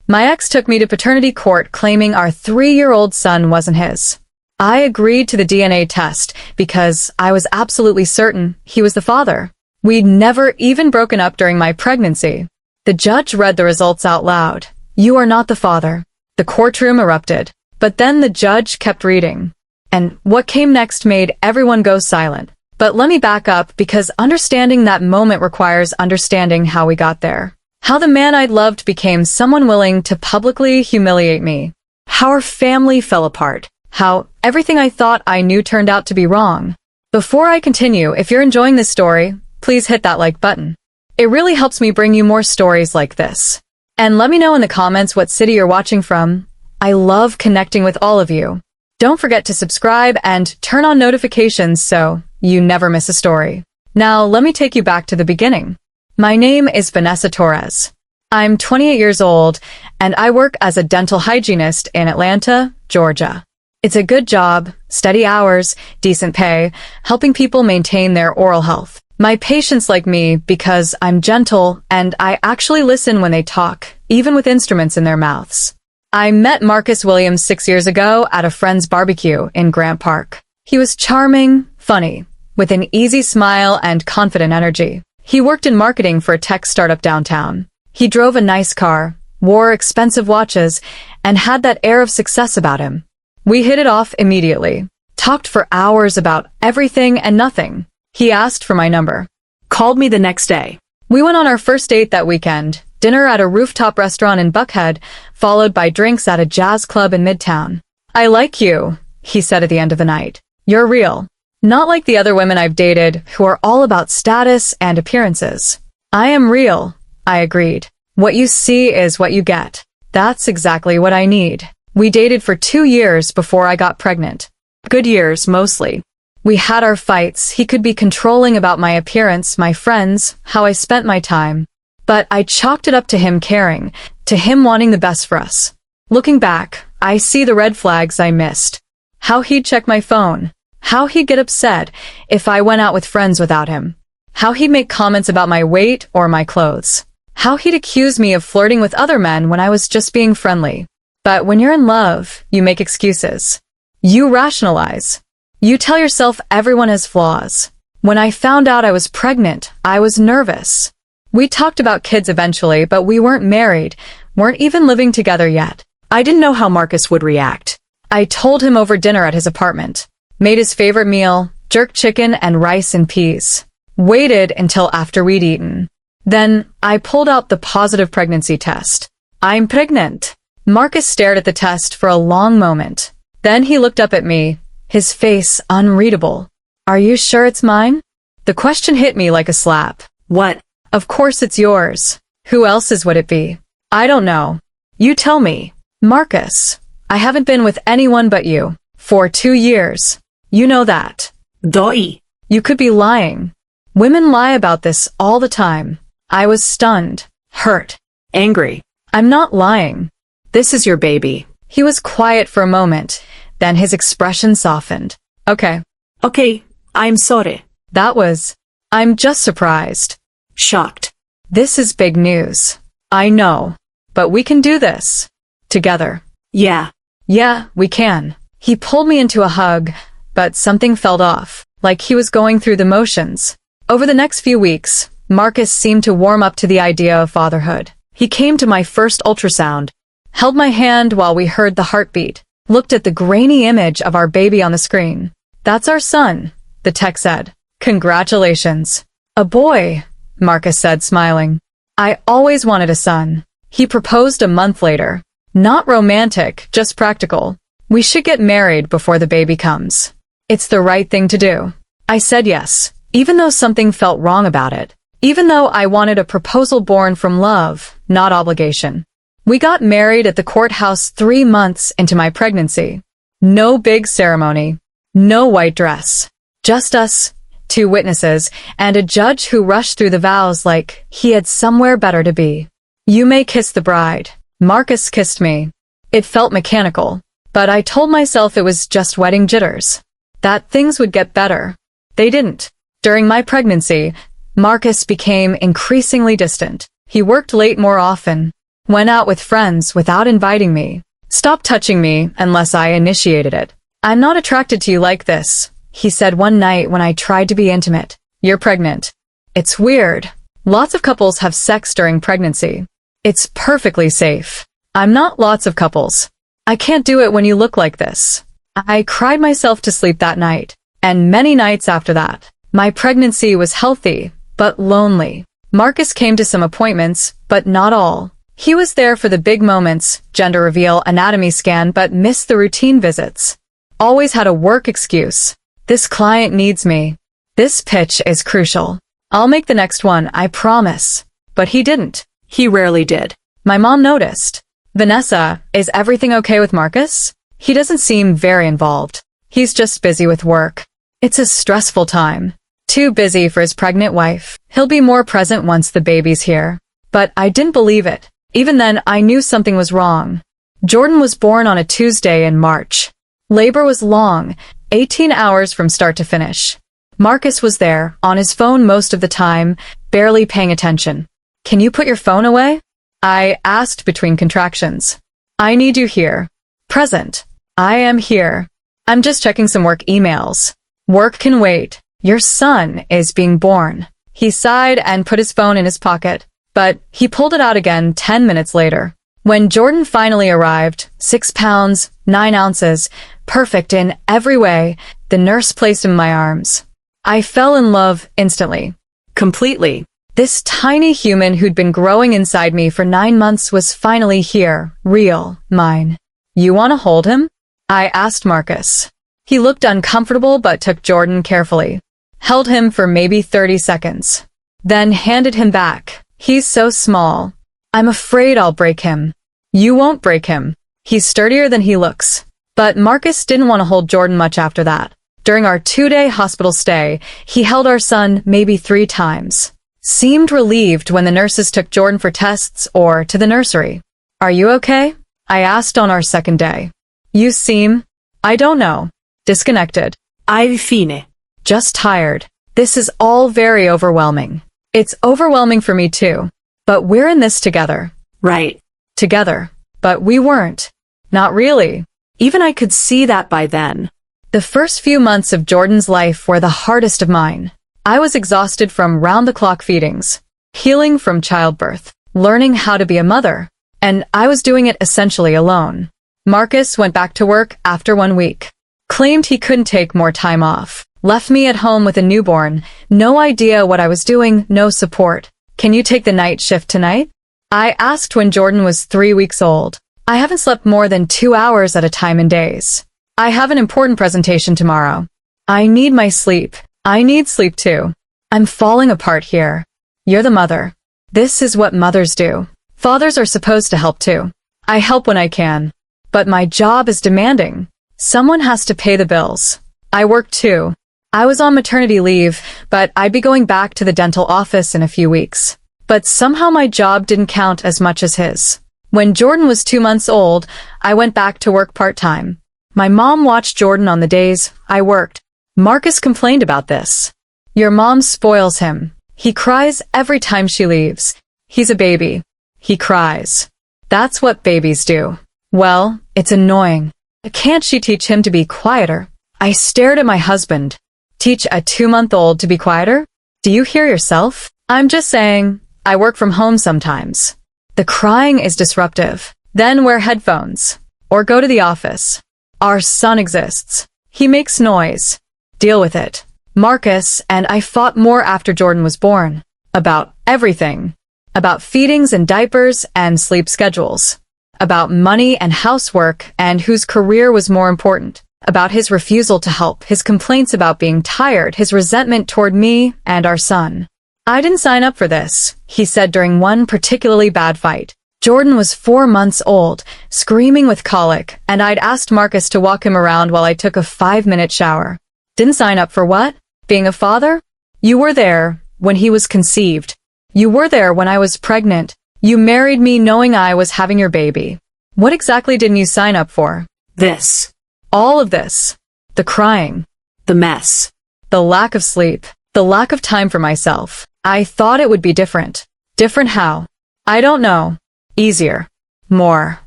My ex took me to paternity court claiming our 3-year-old son wasn't his. I agreed to the DNA test because I was absolutely certain he was the father. We'd never even broken up during my pregnancy. The judge read the results out loud. "You are not the father." The courtroom erupted. But then the judge kept reading. And what came next made everyone go silent. But let me back up, because understanding that moment requires understanding how we got there. How the man I'd loved became someone willing to publicly humiliate me. How our family fell apart. How everything I thought I knew turned out to be wrong. Before I continue, if you're enjoying this story, please hit that like button. It really helps me bring you more stories like this. And let me know in the comments what city you're watching from. I love connecting with all of you. Don't forget to subscribe and turn on notifications so you never miss a story. Now, let me take you back to the beginning. My name is Vanessa Torres. I'm 28 years old, and I work as a dental hygienist in Atlanta, Georgia. It's a good job, steady hours, decent pay, helping people maintain their oral health. My patients like me because I'm gentle and I actually listen when they talk, even with instruments in their mouths. I met Marcus Williams 6 years ago at a friend's barbecue in Grant Park. He was charming, funny, with an easy smile and confident energy. He worked in marketing for a tech startup downtown. He drove a nice car, wore expensive watches, and had that air of success about him. We hit it off immediately, talked for hours about everything and nothing. He asked for my number, called me the next day. We went on our first date that weekend, dinner at a rooftop restaurant in Buckhead, followed by drinks at a jazz club in Midtown. "I like you," he said at the end of the night. "You're real. Not like the other women I've dated who are all about status and appearances." "I am real," I agreed. "What you see is what you get." That's exactly what I need. We dated for 2 years before I got pregnant. Good years, mostly. We had our fights. He could be controlling about my appearance, my friends, how I spent my time. But I chalked it up to him caring, to him wanting the best for us. Looking back, I see the red flags I missed. How he'd check my phone. How he'd get upset if I went out with friends without him. How he'd make comments about my weight or my clothes. How he'd accuse me of flirting with other men when I was just being friendly. But when you're in love, you make excuses. You rationalize. You tell yourself everyone has flaws. When I found out I was pregnant, I was nervous. We talked about kids eventually, but we weren't married, weren't even living together yet. I didn't know how Marcus would react. I told him over dinner at his apartment. Made his favorite meal, jerk chicken and rice and peas. Waited until after we'd eaten. Then I pulled out the positive pregnancy test. "I'm pregnant." Marcus stared at the test for a long moment. Then he looked up at me, his face unreadable. "Are you sure it's mine?" The question hit me like a slap. "What? Of course it's yours. Who else's would it be?" "I don't know. You tell me." "Marcus, I haven't been with anyone but you. For 2 years. You know that." Doi. You could be lying. Women lie about this all the time. I was stunned, hurt, Angry. "I'm not lying." This is your baby. He was quiet for a moment, then his expression softened. "Okay." Okay, I'm sorry. That was, "I'm just surprised." Shocked. "This is big news." "I know. But we can do this. Together." Yeah. "Yeah, we can." He pulled me into a hug, but something felt off, like he was going through the motions. Over the next few weeks, Marcus seemed to warm up to the idea of fatherhood. He came to my first ultrasound, held my hand while we heard the heartbeat, looked at the grainy image of our baby on the screen. "That's our son," the tech said. "Congratulations." "A boy," Marcus said, smiling. "I always wanted a son." He proposed a month later. Not romantic, just practical. "We should get married before the baby comes. It's the right thing to do." I said yes, even though something felt wrong about it. Even though I wanted a proposal born from love, not obligation. We got married at the courthouse 3 months into my pregnancy. No big ceremony. No white dress. Just us, 2 witnesses, and a judge who rushed through the vows like he had somewhere better to be. "You may kiss the bride." Marcus kissed me. It felt mechanical, but I told myself it was just wedding jitters. That things would get better. They didn't. During my pregnancy, Marcus became increasingly distant. He worked late more often, Went out with friends without inviting me. Stopped touching me unless I initiated it. I'm not attracted to you like this, he said one night when I tried to be intimate. You're pregnant. It's weird. Lots of couples have sex during pregnancy. It's perfectly safe. I'm not lots of couples. I can't do it when you look like this. I cried myself to sleep that night, and many nights after that. My pregnancy was healthy, but lonely. Marcus came to some appointments, but not all. He was there for the big moments, gender reveal, anatomy scan, but missed the routine visits. Always had a work excuse. This client needs me. This pitch is crucial. I'll make the next one, I promise. But he didn't. He rarely did. My mom noticed. Vanessa, is everything okay with Marcus? He doesn't seem very involved. He's just busy with work. It's a stressful time. Too busy for his pregnant wife. He'll be more present once the baby's here. But I didn't believe it. Even then, I knew something was wrong. Jordan was born on a Tuesday in March. Labor was long, 18 hours from start to finish. Marcus was there, on his phone most of the time, barely paying attention. Can you put your phone away? I asked between contractions. I need you here. Present. I am here. I'm just checking some work emails. Work can wait. Your son is being born. He sighed and put his phone in his pocket, but he pulled it out again 10 minutes later. When Jordan finally arrived, 6 pounds, 9 ounces, perfect in every way, the nurse placed him in my arms. I fell in love instantly. Completely. This tiny human who'd been growing inside me for 9 months was finally here, real, mine. You want to hold him? I asked Marcus. He looked uncomfortable but took Jordan carefully. Held him for maybe 30 seconds. Then handed him back. He's so small. I'm afraid I'll break him. You won't break him. He's sturdier than he looks. But Marcus didn't want to hold Jordan much after that. During our 2-day hospital stay, he held our son maybe 3 times. Seemed relieved when the nurses took Jordan for tests or to the nursery. Are you okay? I asked on our 2nd day. You seem, I don't know, disconnected. Fine. Just tired. This is all very overwhelming. It's overwhelming for me too. But we're in this together. Right. Together. But we weren't. Not really. Even I could see that by then. The first few months of Jordan's life were the hardest of mine. I was exhausted from round-the-clock feedings, healing from childbirth, learning how to be a mother, and I was doing it essentially alone. Marcus went back to work after 1 week, claimed he couldn't take more time off, left me at home with a newborn, no idea what I was doing, no support. Can you take the night shift tonight? I asked when Jordan was 3 weeks old. I haven't slept more than 2 hours at a time in days. I have an important presentation tomorrow. I need my sleep. I need sleep too. I'm falling apart here. You're the mother. This is what mothers do. Fathers are supposed to help too. I help when I can. But my job is demanding. Someone has to pay the bills. I work too. I was on maternity leave, but I'd be going back to the dental office in a few weeks. But somehow my job didn't count as much as his. When Jordan was 2 months old, I went back to work part-time. My mom watched Jordan on the days I worked. Marcus complained about this. Your mom spoils him. He cries every time she leaves. He's a baby. He cries. That's what babies do. Well, it's annoying. Can't she teach him to be quieter? I stared at my husband. Teach a 2-month-old to be quieter? Do you hear yourself? I'm just saying, I work from home sometimes. The crying is disruptive. Then wear headphones. Or go to the office. Our son exists. He makes noise. Deal with it. Marcus and I fought more after Jordan was born. About everything. About feedings and diapers and sleep schedules. About money and housework and whose career was more important. About his refusal to help, his complaints about being tired, his resentment toward me and our son. I didn't sign up for this, he said during one particularly bad fight. Jordan was 4 months old, screaming with colic, and I'd asked Marcus to walk him around while I took a 5-minute shower. Didn't sign up for what? Being a father? You were there when he was conceived. You were there when I was pregnant. You married me knowing I was having your baby. What exactly didn't you sign up for? This. All of this. The crying. The mess. The lack of sleep. The lack of time for myself. I thought it would be different. Different how? I don't know. easier, more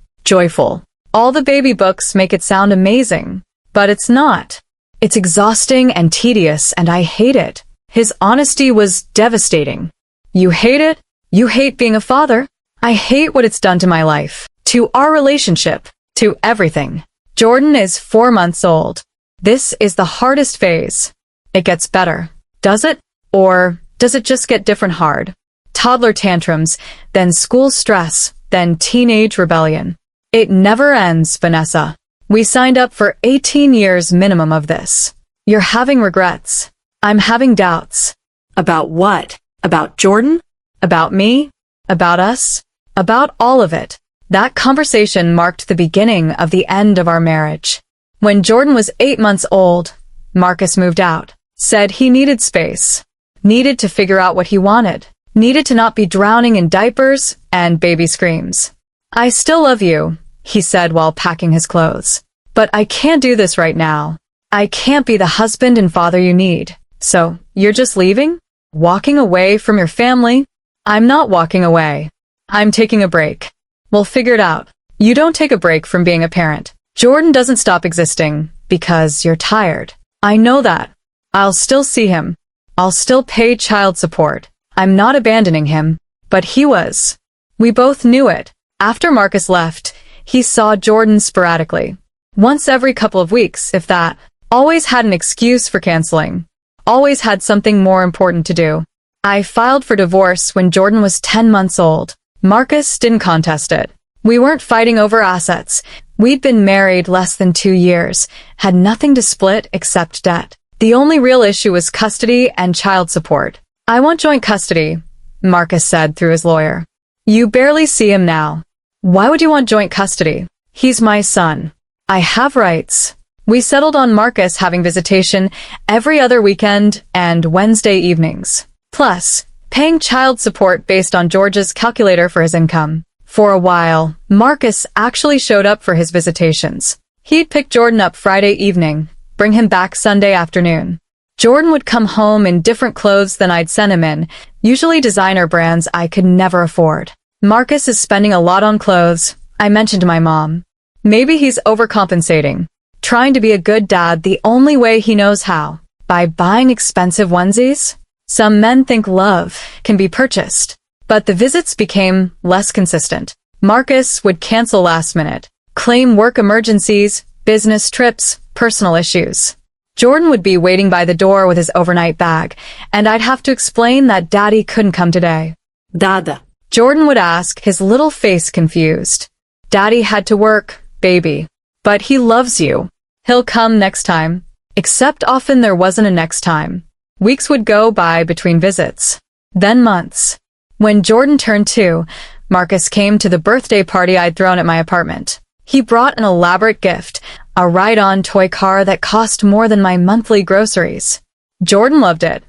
joyful. All the baby books make it sound amazing, but it's not. It's exhausting and tedious, and I hate it. His honesty was devastating. You hate it? You hate being a father? I hate what it's done to my life, to our relationship, to everything. Jordan is 4 months old. This is the hardest phase. It gets better, does it? Or does it just get different hard? Toddler tantrums, then school stress, then teenage rebellion. It never ends, Vanessa. We signed up for 18 years minimum of this. You're having regrets. I'm having doubts. About what? About Jordan? About me? About us? About all of it. That conversation marked the beginning of the end of our marriage. When Jordan was 8 months old, Marcus moved out, said he needed space, needed to figure out what he wanted, needed to not be drowning in diapers and baby screams. I still love you, he said while packing his clothes. But I can't do this right now. I can't be the husband and father you need. So, you're just leaving? Walking away from your family? I'm not walking away. I'm taking a break. We'll figure it out. You don't take a break from being a parent. Jordan doesn't stop existing because you're tired. I know that. I'll still see him. I'll still pay child support. I'm not abandoning him, but he was. We both knew it. After Marcus left, he saw Jordan sporadically. Once every couple of weeks, if that. Always had an excuse for canceling. Always had something more important to do. I filed for divorce when Jordan was 10 months old. Marcus didn't contest it. We weren't fighting over assets. We'd been married less than 2 years, had nothing to split except debt. The only real issue was custody and child support. I want joint custody, Marcus said through his lawyer. You barely see him now. Why would you want joint custody? He's my son. I have rights. We settled on Marcus having visitation every other weekend and Wednesday evenings. Plus, paying child support based on George's calculator for his income. For a while, Marcus actually showed up for his visitations. He'd pick Jordan up Friday evening, bring him back Sunday afternoon. Jordan would come home in different clothes than I'd sent him in, usually designer brands I could never afford. Marcus is spending a lot on clothes, I mentioned to my mom. Maybe he's overcompensating, trying to be a good dad the only way he knows how, by buying expensive onesies. Some men think love can be purchased, but the visits became less consistent. Marcus would cancel last minute, claim work emergencies, business trips, personal issues. Jordan would be waiting by the door with his overnight bag, and I'd have to explain that Daddy couldn't come today. Dada. Jordan would ask, his little face confused. Daddy had to work, baby. But he loves you. He'll come next time. Except often there wasn't a next time. Weeks would go by between visits. Then months. When Jordan turned 2, Marcus came to the birthday party I'd thrown at my apartment. He brought an elaborate gift, a ride-on toy car that cost more than my monthly groceries. Jordan loved it.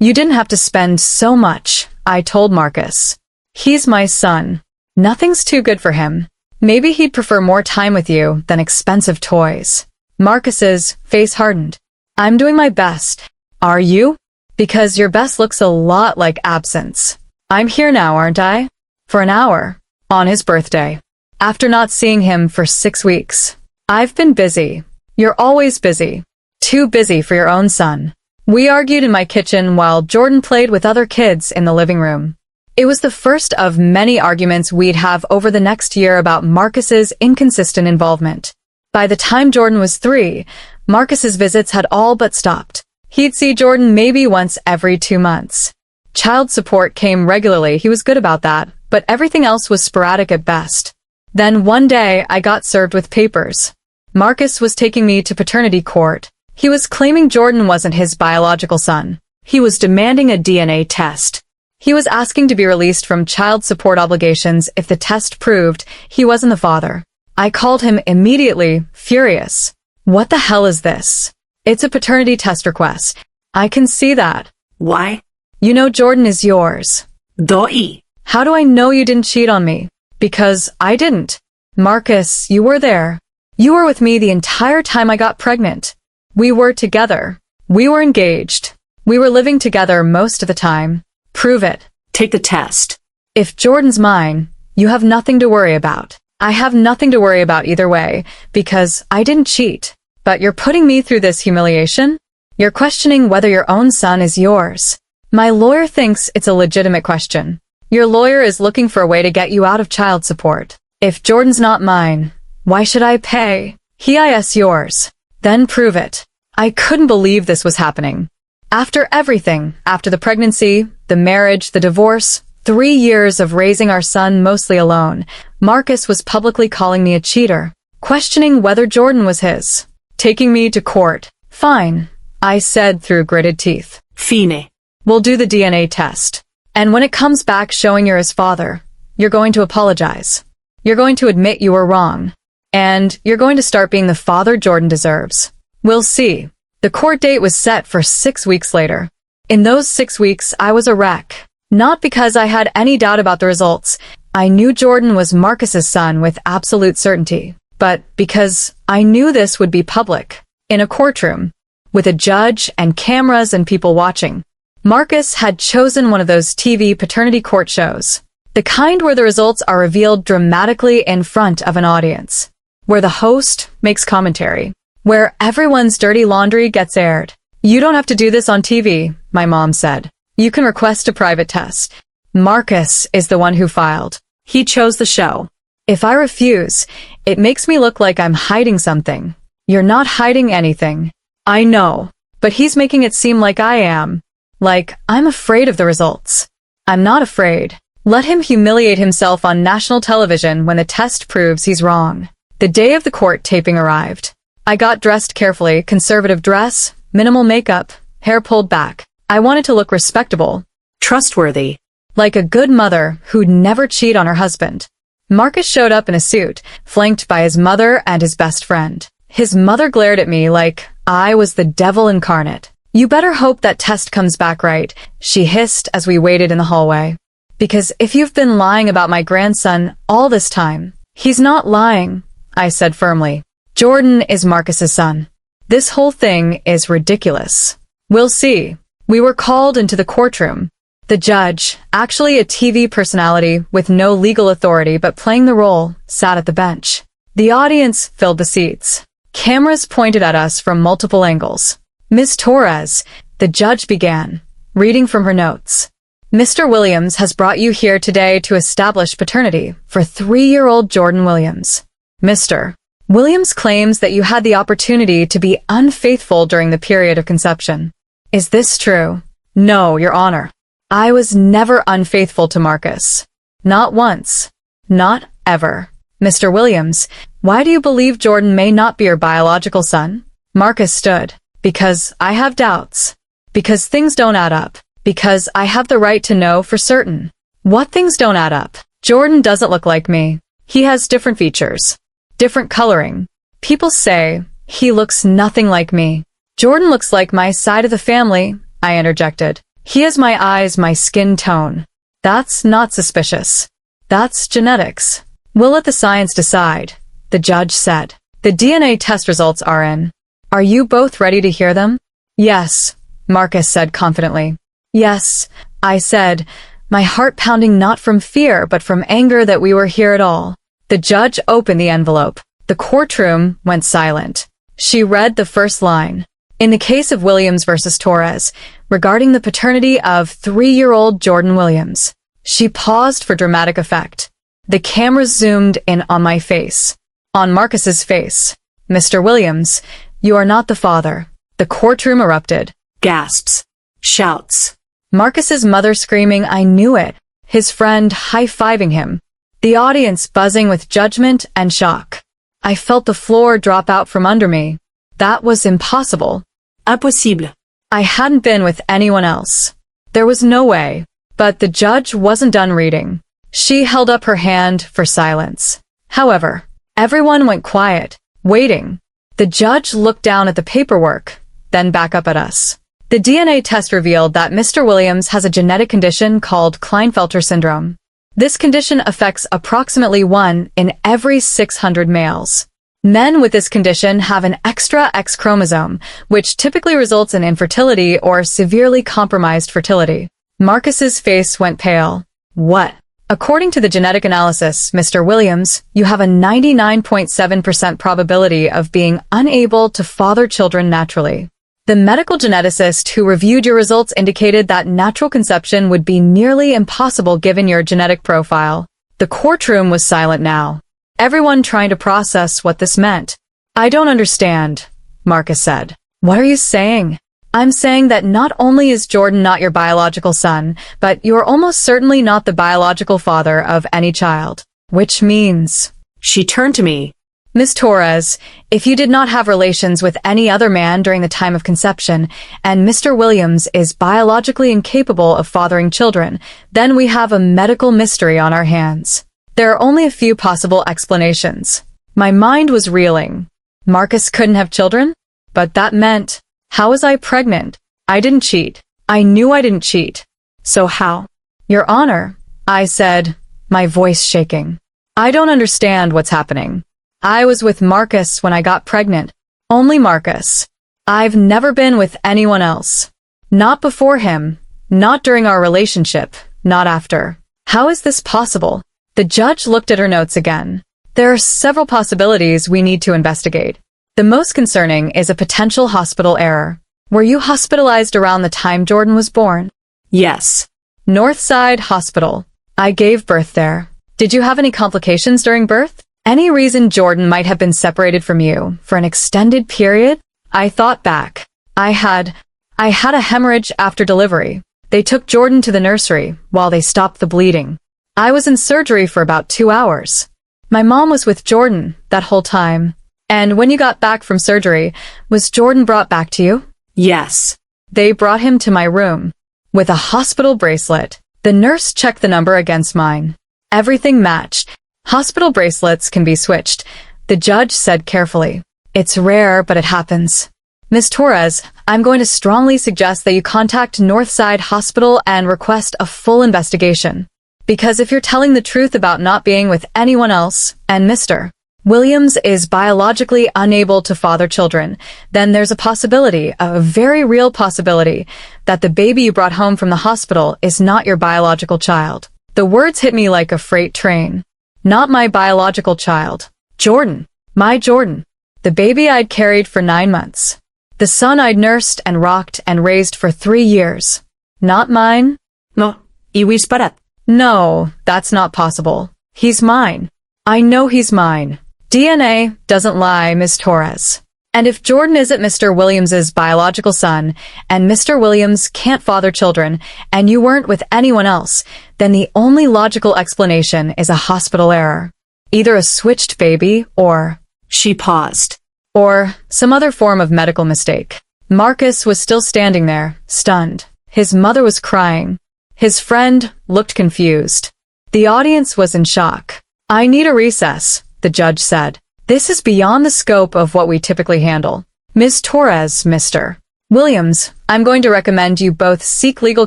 You didn't have to spend so much, I told Marcus. He's my son. Nothing's too good for him. Maybe he'd prefer more time with you than expensive toys. Marcus's face hardened. I'm doing my best. Are you? Because your best looks a lot like absence. I'm here now, aren't I? For an hour. On his birthday. After not seeing him for 6 weeks. I've been busy. You're always busy. Too busy for your own son. We argued in my kitchen while Jordan played with other kids in the living room. It was the first of many arguments we'd have over the next year about Marcus's inconsistent involvement. By the time Jordan was 3, Marcus's visits had all but stopped. He'd see Jordan maybe once every 2 months. Child support came regularly, he was good about that, but everything else was sporadic at best. Then one day I got served with papers. Marcus was taking me to paternity court. He was claiming Jordan wasn't his biological son. He was demanding a DNA test. He was asking to be released from child support obligations if the test proved he wasn't the father. I called him immediately, furious. What the hell is this? It's a paternity test request. I can see that. Why? You know Jordan is yours. Doi. How do I know you didn't cheat on me? Because I didn't. Marcus, you were there. You were with me the entire time I got pregnant. We were together. We were engaged. We were living together most of the time. Prove it. Take the test. If Jordan's mine, You have nothing to worry about. I have nothing to worry about either way, because I didn't cheat. But you're putting me through this humiliation? You're questioning whether your own son is yours. My lawyer thinks it's a legitimate question. Your lawyer is looking for a way to get you out of child support. If Jordan's not mine, why should I pay? He is yours. Then prove it. I couldn't believe this was happening. After everything, after the pregnancy, the marriage, the divorce, 3 years of raising our son mostly alone, Marcus was publicly calling me a cheater, questioning whether Jordan was his, taking me to court. Fine, I said through gritted teeth. Fine. We'll do the DNA test. And when it comes back showing you're his father, you're going to apologize. You're going to admit you were wrong. And you're going to start being the father Jordan deserves. We'll see. The court date was set for 6 weeks later. In those 6 weeks, I was a wreck. Not because I had any doubt about the results. I knew Jordan was Marcus's son with absolute certainty. But because I knew this would be public, in a courtroom, with a judge and cameras and people watching. Marcus had chosen one of those TV paternity court shows. The kind where the results are revealed dramatically in front of an audience. Where the host makes commentary. Where everyone's dirty laundry gets aired. You don't have to do this on TV, my mom said. You can request a private test. Marcus is the one who filed. He chose the show. If I refuse, it makes me look like I'm hiding something. You're not hiding anything. I know, but he's making it seem like I am. Like, I'm afraid of the results. I'm not afraid. Let him humiliate himself on national television when the test proves he's wrong. The day of the court taping arrived. I got dressed carefully, conservative dress, minimal makeup, hair pulled back. I wanted to look respectable. Trustworthy. Like a good mother who'd never cheat on her husband. Marcus showed up in a suit, flanked by his mother and his best friend. His mother glared at me like I was the devil incarnate. You better hope that test comes back right, she hissed as we waited in the hallway. Because if you've been lying about my grandson all this time, he's not lying, I said firmly. Jordan is Marcus's son. This whole thing is ridiculous. We'll see. We were called into the courtroom. The judge, actually a TV personality with no legal authority but playing the role, sat at the bench. The audience filled the seats. Cameras pointed at us from multiple angles. Ms. Torres, the judge began, reading from her notes. Mr. Williams has brought you here today to establish paternity for 3-year-old Jordan Williams. Mr. Williams claims that you had the opportunity to be unfaithful during the period of conception. Is this true? No, Your Honor. I was never unfaithful to Marcus. Not once. Not ever. Mr. Williams, why do you believe Jordan may not be your biological son? Marcus stood. Because I have doubts. Because things don't add up. Because I have the right to know for certain. What things don't add up? Jordan doesn't look like me. He has different features. Different coloring. People say he looks nothing like me. Jordan looks like my side of the family, I interjected. He has my eyes, my skin tone. That's not suspicious. That's genetics. We'll let the science decide, the judge said. The DNA test results are in. Are you both ready to hear them? Yes, Marcus said confidently. Yes, I said, my heart pounding not from fear but from anger that we were here at all. The judge opened the envelope. The courtroom went silent. She read the first line. In the case of Williams versus Torres, regarding the paternity of 3-year-old Jordan Williams. She paused for dramatic effect. The camera zoomed in on my face. On Marcus's face. Mr. Williams, you are not the father. The courtroom erupted. Gasps. Shouts. Marcus's mother screaming, I knew it. His friend high-fiving him. The audience buzzing with judgment and shock. I felt the floor drop out from under me. That was impossible. Impossible. I hadn't been with anyone else. There was no way. But the judge wasn't done reading. She held up her hand for silence. However, everyone went quiet, waiting. The judge looked down at the paperwork, then back up at us. The DNA test revealed that Mr. Williams has a genetic condition called Klinefelter syndrome. This condition affects approximately 1 in every 600 males. Men with this condition have an extra X chromosome, which typically results in infertility or severely compromised fertility. Marcus's face went pale. What? According to the genetic analysis, Mr. Williams, you have a 99.7% probability of being unable to father children naturally. The medical geneticist who reviewed your results indicated that natural conception would be nearly impossible given your genetic profile. The courtroom was silent now, everyone trying to process what this meant. I don't understand, Marcus said. What are you saying? I'm saying that not only is Jordan not your biological son, but you're almost certainly not the biological father of any child. Which means... She turned to me. Ms. Torres, if you did not have relations with any other man during the time of conception, and Mr. Williams is biologically incapable of fathering children, then we have a medical mystery on our hands. There are only a few possible explanations. My mind was reeling. Marcus couldn't have children? But that meant... How was I pregnant? I didn't cheat. I knew I didn't cheat. So how? Your Honor, I said, my voice shaking. I don't understand what's happening. I was with Marcus when I got pregnant. Only Marcus. I've never been with anyone else. Not before him. Not during our relationship. Not after. How is this possible? The judge looked at her notes again. There are several possibilities we need to investigate. The most concerning is a potential hospital error. Were you hospitalized around the time Jordan was born? Yes. Northside Hospital. I gave birth there. Did you have any complications during birth? Any reason Jordan might have been separated from you for an extended period? I thought back. I had a hemorrhage after delivery. They took Jordan to the nursery while they stopped the bleeding. I was in surgery for about 2 hours. My mom was with Jordan that whole time. And when you got back from surgery, was Jordan brought back to you? Yes. They brought him to my room. With a hospital bracelet. The nurse checked the number against mine. Everything matched. Hospital bracelets can be switched, the judge said carefully. It's rare, but it happens. Ms. Torres, I'm going to strongly suggest that you contact Northside Hospital and request a full investigation. Because if you're telling the truth about not being with anyone else, and Mr. Williams is biologically unable to father children, then there's a possibility, a very real possibility, that the baby you brought home from the hospital is not your biological child. The words hit me like a freight train. Not my biological child. Jordan. My Jordan. The baby I'd carried for 9 months. The son I'd nursed and rocked and raised for 3 years. Not mine? No. Iwis parat. No, that's not possible. He's mine. I know he's mine. DNA doesn't lie, Ms. Torres. And if Jordan isn't Mr. Williams's biological son, and Mr. Williams can't father children, and you weren't with anyone else, then the only logical explanation is a hospital error. Either a switched baby, or... She paused. Or some other form of medical mistake. Marcus was still standing there, stunned. His mother was crying. His friend looked confused. The audience was in shock. I need a recess, the judge said. This is beyond the scope of what we typically handle. Ms. Torres, Mr. Williams, I'm going to recommend you both seek legal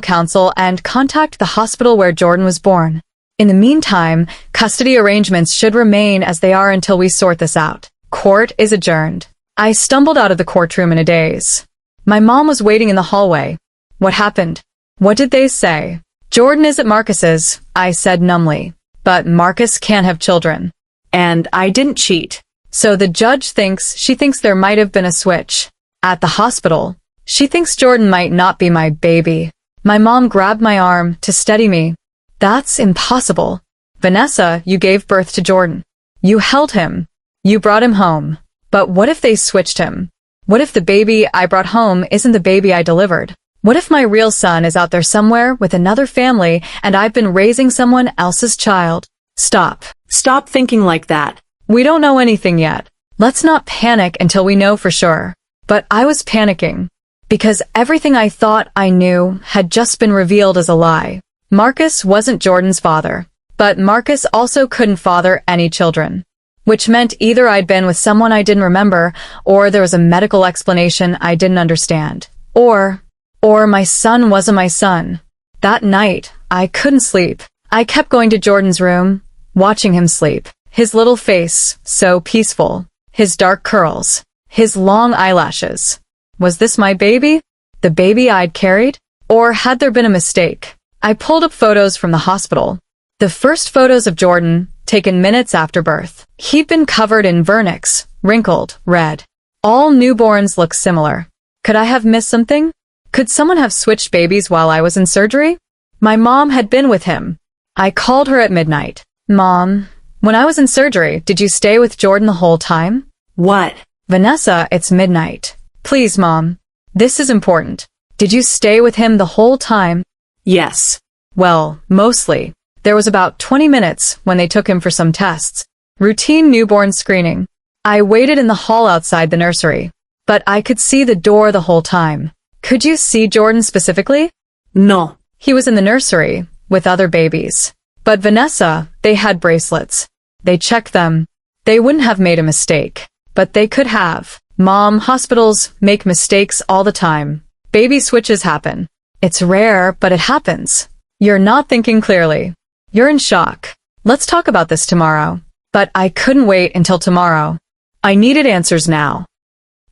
counsel and contact the hospital where Jordan was born. In the meantime, custody arrangements should remain as they are until we sort this out. Court is adjourned. I stumbled out of the courtroom in a daze. My mom was waiting in the hallway. What happened? What did they say? Jordan is at Marcus's, I said numbly. But Marcus can't have children. And I didn't cheat. So the judge she thinks there might have been a switch. At the hospital, she thinks Jordan might not be my baby. My mom grabbed my arm to steady me. That's impossible. Vanessa, you gave birth to Jordan. You held him. You brought him home. But what if they switched him? What if the baby I brought home isn't the baby I delivered? What if my real son is out there somewhere with another family and I've been raising someone else's child? Stop. Stop thinking like that. We don't know anything yet. Let's not panic until we know for sure. But I was panicking. Because everything I thought I knew had just been revealed as a lie. Marcus wasn't Jordan's father. But Marcus also couldn't father any children. Which meant either I'd been with someone I didn't remember, or there was a medical explanation I didn't understand. Or my son wasn't my son. That night, I couldn't sleep. I kept going to Jordan's room, watching him sleep. His little face, so peaceful. His dark curls. His long eyelashes. Was this my baby? The baby I'd carried? Or had there been a mistake? I pulled up photos from the hospital. The first photos of Jordan, taken minutes after birth. He'd been covered in vernix, wrinkled, red. All newborns look similar. Could I have missed something? Could someone have switched babies while I was in surgery? My mom had been with him. I called her at midnight. Mom, when I was in surgery, did you stay with Jordan the whole time? What? Vanessa, it's midnight. Please, Mom. This is important. Did you stay with him the whole time? Yes. Well, mostly. There was about 20 minutes when they took him for some tests. Routine newborn screening. I waited in the hall outside the nursery. But I could see the door the whole time. Could you see Jordan specifically? No. He was in the nursery with other babies. But Vanessa, they had bracelets. They checked them. They wouldn't have made a mistake. But they could have. Mom, hospitals make mistakes all the time. Baby switches happen. It's rare, but it happens. You're not thinking clearly. You're in shock. Let's talk about this tomorrow. But I couldn't wait until tomorrow. I needed answers now.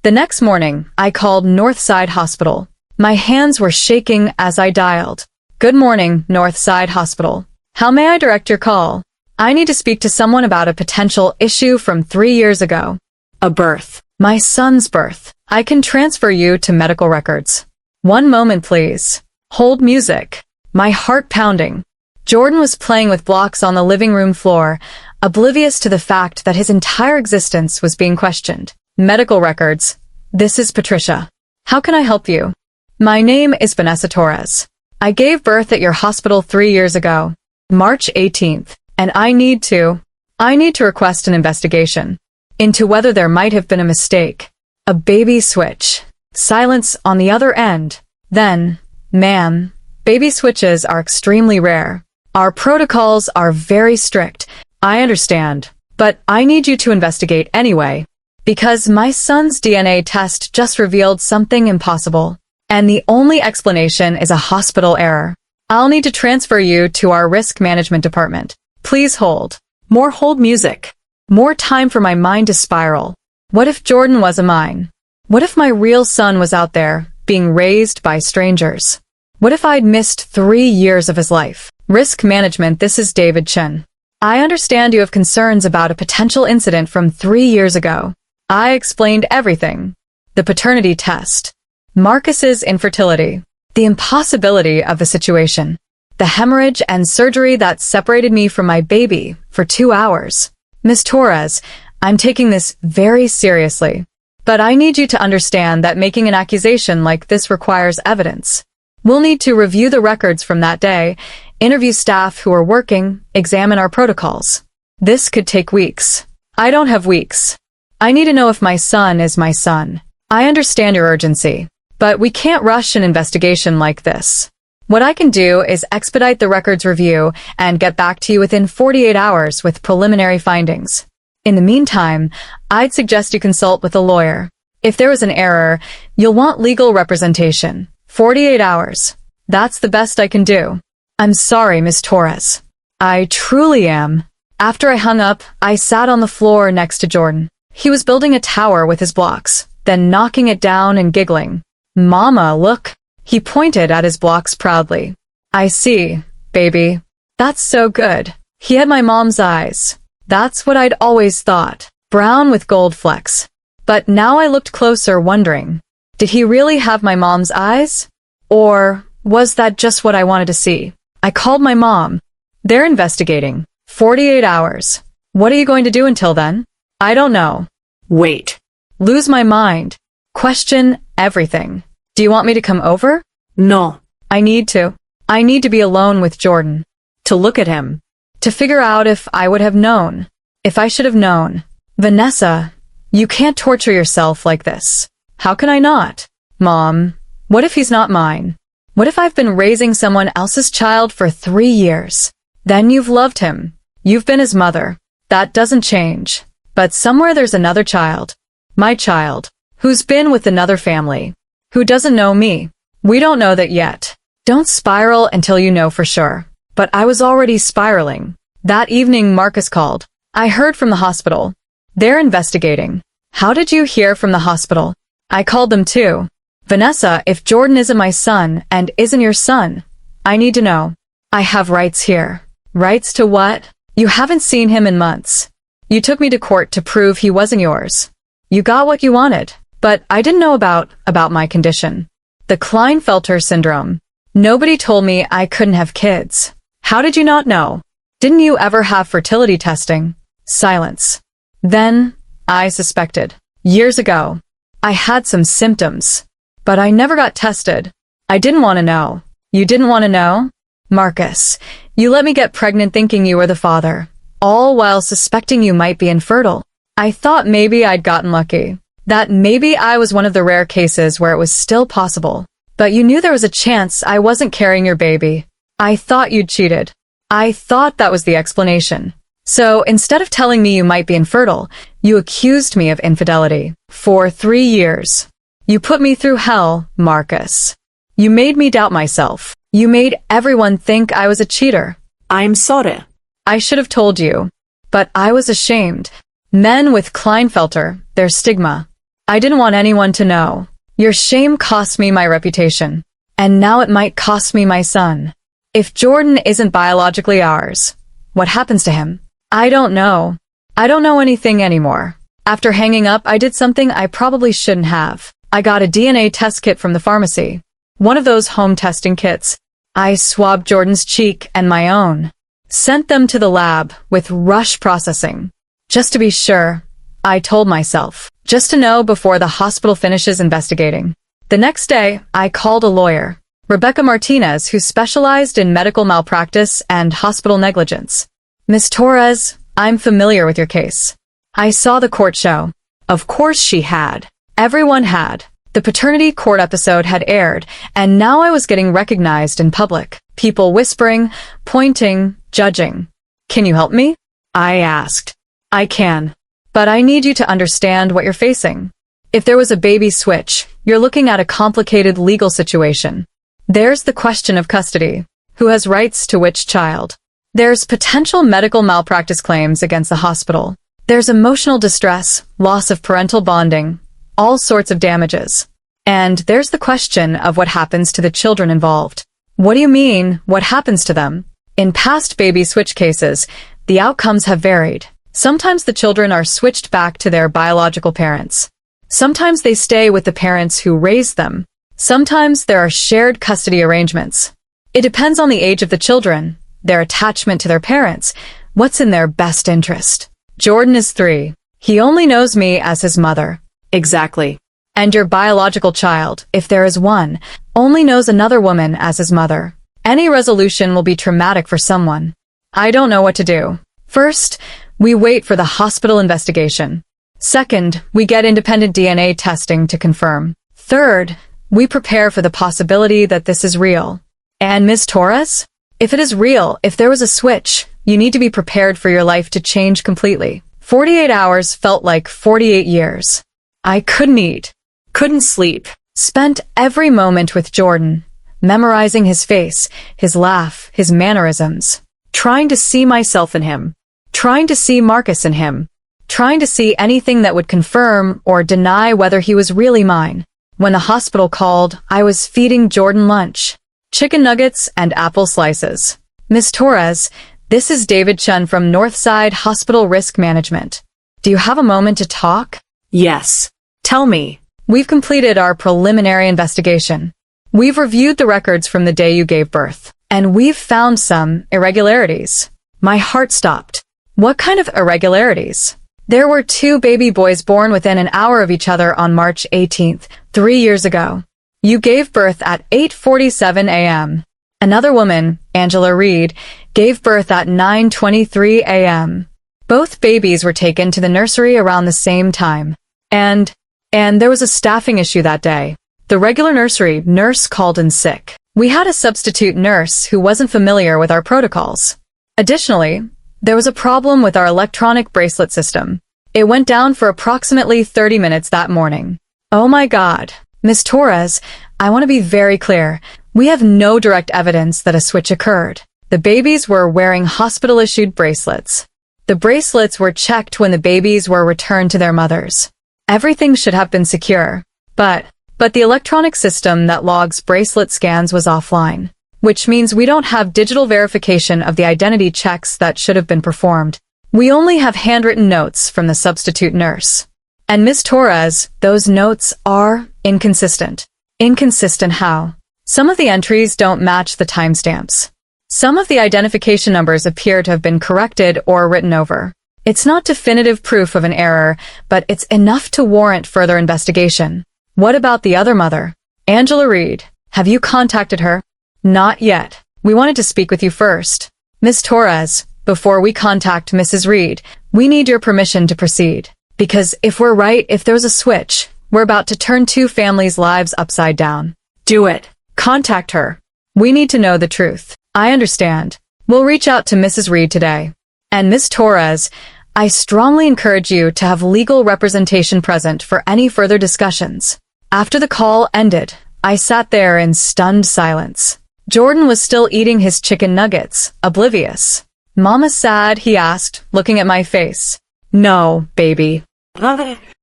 The next morning, I called Northside Hospital. My hands were shaking as I dialed. Good morning, Northside Hospital. How may I direct your call? I need to speak to someone about a potential issue from 3 years ago. A birth. My son's birth. I can transfer you to medical records. One moment, please. Hold music. My heart pounding. Jordan was playing with blocks on the living room floor, oblivious to the fact that his entire existence was being questioned. Medical records. This is Patricia. How can I help you? My name is Vanessa Torres. I gave birth at your hospital 3 years ago, March 18th, and I need to request an investigation into whether there might have been a mistake. A baby switch. Silence on the other end. Then, ma'am, baby switches are extremely rare. Our protocols are very strict. I understand, but I need you to investigate anyway, because my son's DNA test just revealed something impossible, and the only explanation is a hospital error. I'll need to transfer you to our risk management department. Please hold. More hold music. More time for my mind to spiral. What if Jordan was a mine? What if my real son was out there, being raised by strangers? What if I'd missed 3 years of his life? Risk management, this is David Chen. I understand you have concerns about a potential incident from 3 years ago. I explained everything. The paternity test. Marcus's infertility. The impossibility of the situation. The hemorrhage and surgery that separated me from my baby for 2 hours. Ms. Torres, I'm taking this very seriously. But I need you to understand that making an accusation like this requires evidence. We'll need to review the records from that day, interview staff who are working, examine our protocols. This could take weeks. I don't have weeks. I need to know if my son is my son. I understand your urgency, but we can't rush an investigation like this. What I can do is expedite the records review and get back to you within 48 hours with preliminary findings. In the meantime, I'd suggest you consult with a lawyer. If there was an error, you'll want legal representation. 48 hours. That's the best I can do. I'm sorry, Ms. Torres. I truly am. After I hung up, I sat on the floor next to Jordan. He was building a tower with his blocks, then knocking it down and giggling. Mama, look. He pointed at his blocks proudly. I see, baby. That's so good. He had my mom's eyes. That's what I'd always thought. Brown with gold flecks. But now I looked closer, wondering, did he really have my mom's eyes? Or was that just what I wanted to see? I called my mom. They're investigating. 48 hours. What are you going to do until then? I don't know. Wait. Lose my mind. Question everything. Do you want me to come over? No. I need to. I need to be alone with Jordan. To look at him. To figure out if I would have known. If I should have known. Vanessa, you can't torture yourself like this. How can I not? Mom, what if he's not mine? What if I've been raising someone else's child for 3 years? Then you've loved him. You've been his mother. That doesn't change. But somewhere there's another child. My child. Who's been with another family. Who doesn't know me. We don't know that yet. Don't spiral until you know for sure. But I was already spiraling. That evening Marcus called. I heard from the hospital. They're investigating. How did you hear from the hospital? I called them too. Vanessa, if Jordan isn't my son and isn't your son, I need to know. I have rights here. Rights to what? You haven't seen him in months. You took me to court to prove he wasn't yours. You got what you wanted, but I didn't know about my condition. The Klinefelter syndrome. Nobody told me I couldn't have kids. How did you not know? Didn't you ever have fertility testing? Silence. Then, I suspected. Years ago. I had some symptoms. But I never got tested. I didn't want to know. You didn't want to know? Marcus, you let me get pregnant thinking you were the father, all while suspecting you might be infertile. I thought maybe I'd gotten lucky. That maybe I was one of the rare cases where it was still possible. But you knew there was a chance I wasn't carrying your baby. I thought you'd cheated. I thought that was the explanation. So instead of telling me you might be infertile, you accused me of infidelity. For 3 years. You put me through hell, Marcus. You made me doubt myself. You made everyone think I was a cheater. I'm sorry. I should have told you. But I was ashamed. Men with Klinefelter, their stigma. I didn't want anyone to know. Your shame cost me my reputation. And now it might cost me my son. If Jordan isn't biologically ours, what happens to him? I don't know. I don't know anything anymore. After hanging up, I did something I probably shouldn't have. I got a DNA test kit from the pharmacy. One of those home testing kits. I swabbed Jordan's cheek and my own. Sent them to the lab with rush processing. Just to be sure, I told myself. Just to know before the hospital finishes investigating. The next day, I called a lawyer, Rebecca Martinez, who specialized in medical malpractice and hospital negligence. Miss Torres, I'm familiar with your case. I saw the court show. Of course she had. Everyone had. The paternity court episode had aired, and now I was getting recognized in public. People whispering, pointing, judging. Can you help me? I asked. I can. But I need you to understand what you're facing. If there was a baby switch, you're looking at a complicated legal situation. There's the question of custody. Who has rights to which child? There's potential medical malpractice claims against the hospital. There's emotional distress, loss of parental bonding, all sorts of damages. And there's the question of what happens to the children involved. What do you mean, what happens to them? In past baby switch cases, the outcomes have varied. Sometimes the children are switched back to their biological parents. Sometimes they stay with the parents who raised them. Sometimes there are shared custody arrangements. It depends on the age of the children, their attachment to their parents, what's in their best interest. Jordan is 3. He only knows me as his mother. Exactly. And your biological child, if there is one, only knows another woman as his mother. Any resolution will be traumatic for someone. I don't know what to do. First, we wait for the hospital investigation. Second, we get independent DNA testing to confirm. Third, we prepare for the possibility that this is real. And Ms. Torres? If it is real, if there was a switch, you need to be prepared for your life to change completely. 48 hours felt like 48 years. I couldn't eat. Couldn't sleep. Spent every moment with Jordan, memorizing his face, his laugh, his mannerisms. Trying to see myself in him. Trying to see Marcus in him. Trying to see anything that would confirm or deny whether he was really mine. When the hospital called, I was feeding Jordan lunch. Chicken nuggets and apple slices. Miss Torres, this is David Chun from Northside Hospital Risk Management. Do you have a moment to talk? Yes. Tell me. We've completed our preliminary investigation. We've reviewed the records from the day you gave birth, and we've found some irregularities. My heart stopped. What kind of irregularities? There were 2 baby boys born within an hour of each other on March 18th, 3 years ago. You gave birth at 8:47 a.m. Another woman, Angela Reed, gave birth at 9:23 a.m. Both babies were taken to the nursery around the same time. And there was a staffing issue that day. The regular nursery nurse called in sick. We had a substitute nurse who wasn't familiar with our protocols. Additionally, there was a problem with our electronic bracelet system. It went down for approximately 30 minutes that morning. Oh my God. Ms. Torres, I want to be very clear. We have no direct evidence that a switch occurred. The babies were wearing hospital-issued bracelets. The bracelets were checked when the babies were returned to their mothers. Everything should have been secure. But the electronic system that logs bracelet scans was offline. which means we don't have digital verification of the identity checks that should have been performed. We only have handwritten notes from the substitute nurse. And Miss Torres, those notes are inconsistent. Inconsistent how? Some of the entries don't match the timestamps. Some of the identification numbers appear to have been corrected or written over. It's not definitive proof of an error, but it's enough to warrant further investigation. What about the other mother? Angela Reed. Have you contacted her? Not yet. We wanted to speak with you first. Miss Torres, before we contact Mrs. Reed, we need your permission to proceed. Because if we're right, if there's a switch, we're about to turn two families' lives upside down. Do it. Contact her. We need to know the truth. I understand. We'll reach out to Mrs. Reed today. And Miss Torres, I strongly encourage you to have legal representation present for any further discussions. After the call ended, I sat there in stunned silence. Jordan was still eating his chicken nuggets, oblivious. "Mama sad?" he asked, looking at my face. "No, baby."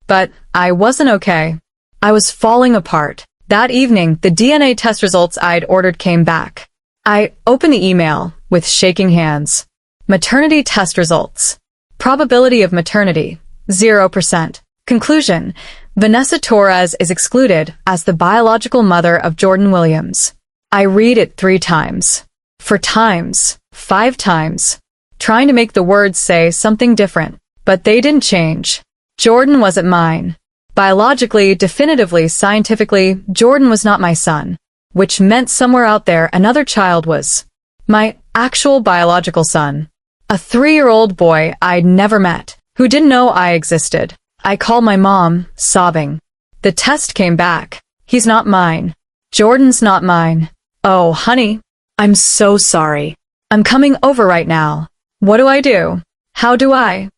But I wasn't okay. I was falling apart. That evening, the DNA test results I'd ordered came back. I opened the email with shaking hands. Maternity test results. Probability of maternity, 0%. Conclusion, Vanessa Torres is excluded as the biological mother of Jordan Williams. I read it 3 times. 4 times. 5 times. Trying to make the words say something different, but they didn't change. Jordan wasn't mine. Biologically, definitively, scientifically, Jordan was not my son, which meant somewhere out there another child was. My actual biological son. A 3-year-old boy I'd never met, who didn't know I existed. I called my mom, sobbing. The test came back. He's not mine. Jordan's not mine. Oh, honey. I'm so sorry. I'm coming over right now. What do I do? How do I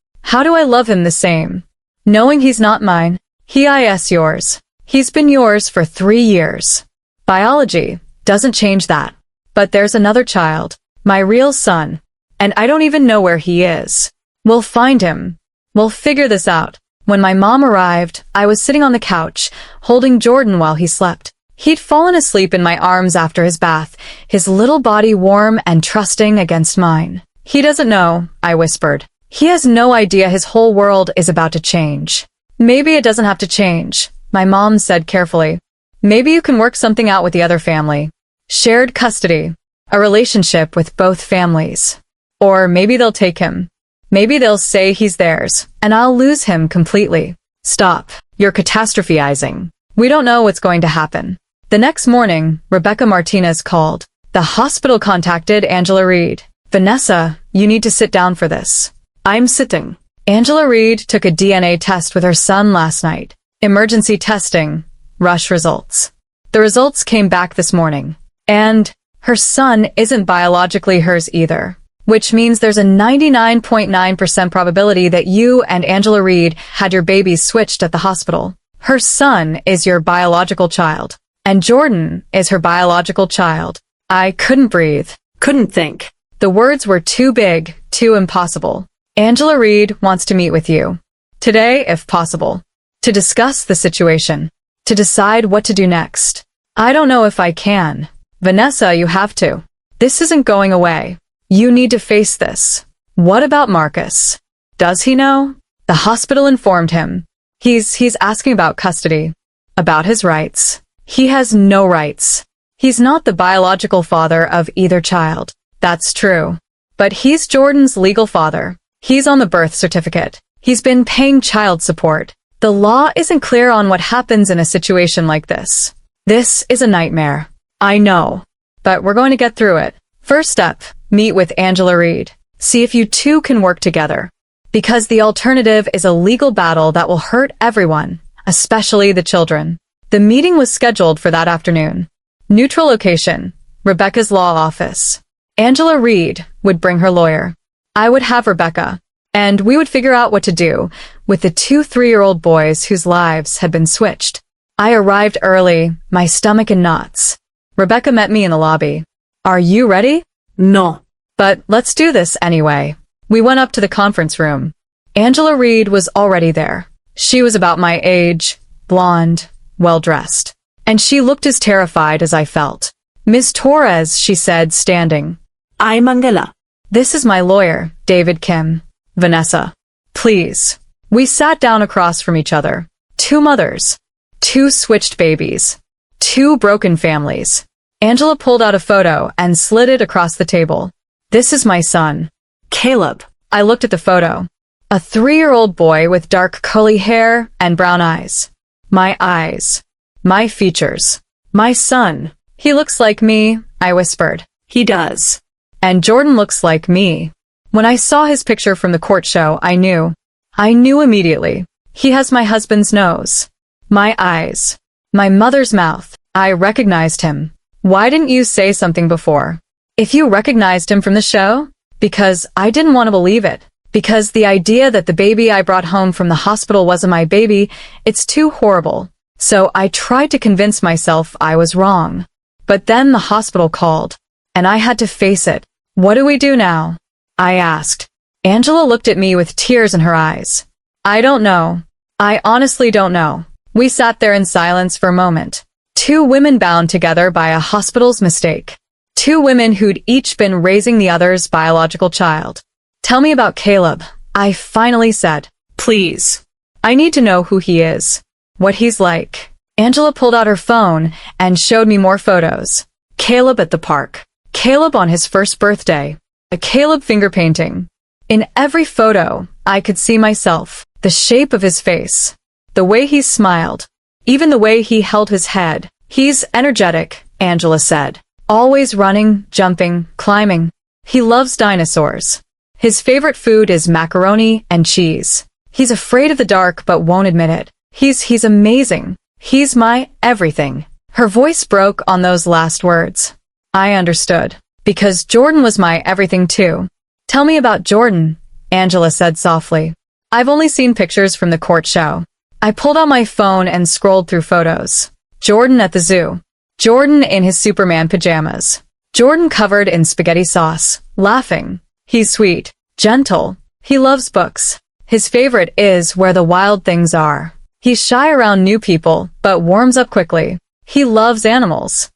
love him the same? Knowing he's not mine. He is yours. He's been yours for 3 years. Biology doesn't change that. But there's another child. My real son. And I don't even know where he is. We'll find him. We'll figure this out. When my mom arrived, I was sitting on the couch, holding Jordan while he slept. He'd fallen asleep in my arms after his bath, his little body warm and trusting against mine. He doesn't know, I whispered. He has no idea his whole world is about to change. Maybe it doesn't have to change, my mom said carefully. Maybe you can work something out with the other family. Shared custody. A relationship with both families. Or maybe they'll take him. Maybe they'll say he's theirs, and I'll lose him completely. Stop. You're catastrophizing. We don't know what's going to happen. The next morning, Rebecca Martinez called. The hospital contacted Angela Reed. Vanessa, you need to sit down for this. I'm sitting. Angela Reed took a DNA test with her son last night. Emergency testing. Rush results. The results came back this morning. And her son isn't biologically hers either. Which means there's a 99.9% probability that you and Angela Reed had your babies switched at the hospital. Her son is your biological child. And Jordan is her biological child. I couldn't breathe. Couldn't think. The words were too big, too impossible. Angela Reed wants to meet with you. Today, if possible. To discuss the situation. To decide what to do next. I don't know if I can. Vanessa, you have to. This isn't going away. You need to face this. What about Marcus? Does he know? The hospital informed him. He's asking about custody. About his rights. He has no rights. He's not the biological father of either child. That's true. But he's Jordan's legal father. He's on the birth certificate. He's been paying child support. The law isn't clear on what happens in a situation like this. This is a nightmare. I know. But we're going to get through it. First step, meet with Angela Reed. See if you two can work together. Because the alternative is a legal battle that will hurt everyone, especially the children. The meeting was scheduled for that afternoon. Neutral location, Rebecca's law office. Angela Reed would bring her lawyer. I would have Rebecca, and we would figure out what to do with the 2 3-year-old boys whose lives had been switched. I arrived early, my stomach in knots. Rebecca met me in the lobby. Are you ready? No. But let's do this anyway. We went up to the conference room. Angela Reed was already there. She was about my age, blonde, well-dressed. And she looked as terrified as I felt. Miss Torres, she said, standing. I, Mangala. This is my lawyer, David Kim. Vanessa. Please. We sat down across from each other. Two mothers. Two switched babies. Two broken families. Angela pulled out a photo and slid it across the table. This is my son. Caleb. I looked at the photo. A 3-year-old boy with dark curly hair and brown eyes. My eyes. My features. My son. He looks like me, I whispered. He does. And Jordan looks like me. When I saw his picture from the court show, I knew. I knew immediately. He has my husband's nose. My eyes. My mother's mouth. I recognized him. Why didn't you say something before? If you recognized him from the show? Because I didn't want to believe it. Because the idea that the baby I brought home from the hospital wasn't my baby, it's too horrible. So I tried to convince myself I was wrong. But then the hospital called. And I had to face it. What do we do now? I asked. Angela looked at me with tears in her eyes. I don't know. I honestly don't know. We sat there in silence for a moment. Two women bound together by a hospital's mistake. Two women who'd each been raising the other's biological child. Tell me about Caleb, I finally said. Please. I need to know who he is. What he's like. Angela pulled out her phone and showed me more photos. Caleb at the park. Caleb on his first birthday. A Caleb finger painting. In every photo, I could see myself. The shape of his face. The way he smiled. Even the way he held his head. He's energetic, Angela said. Always running, jumping, climbing. He loves dinosaurs. His favorite food is macaroni and cheese. He's afraid of the dark but won't admit it. He's amazing. He's my everything. Her voice broke on those last words. I understood. Because Jordan was my everything too. Tell me about Jordan, Angela said softly. I've only seen pictures from the court show. I pulled out my phone and scrolled through photos. Jordan at the zoo. Jordan in his Superman pajamas. Jordan covered in spaghetti sauce, laughing. He's sweet, gentle. He loves books. His favorite is Where the Wild Things Are. He's shy around new people, but warms up quickly. He loves animals.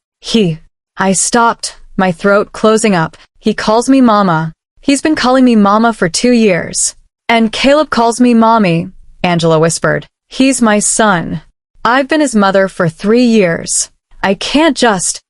I stopped, my throat closing up. He calls me Mama. He's been calling me Mama for 2 years. And Caleb calls me Mommy, Angela whispered. He's my son. I've been his mother for 3 years. I can't just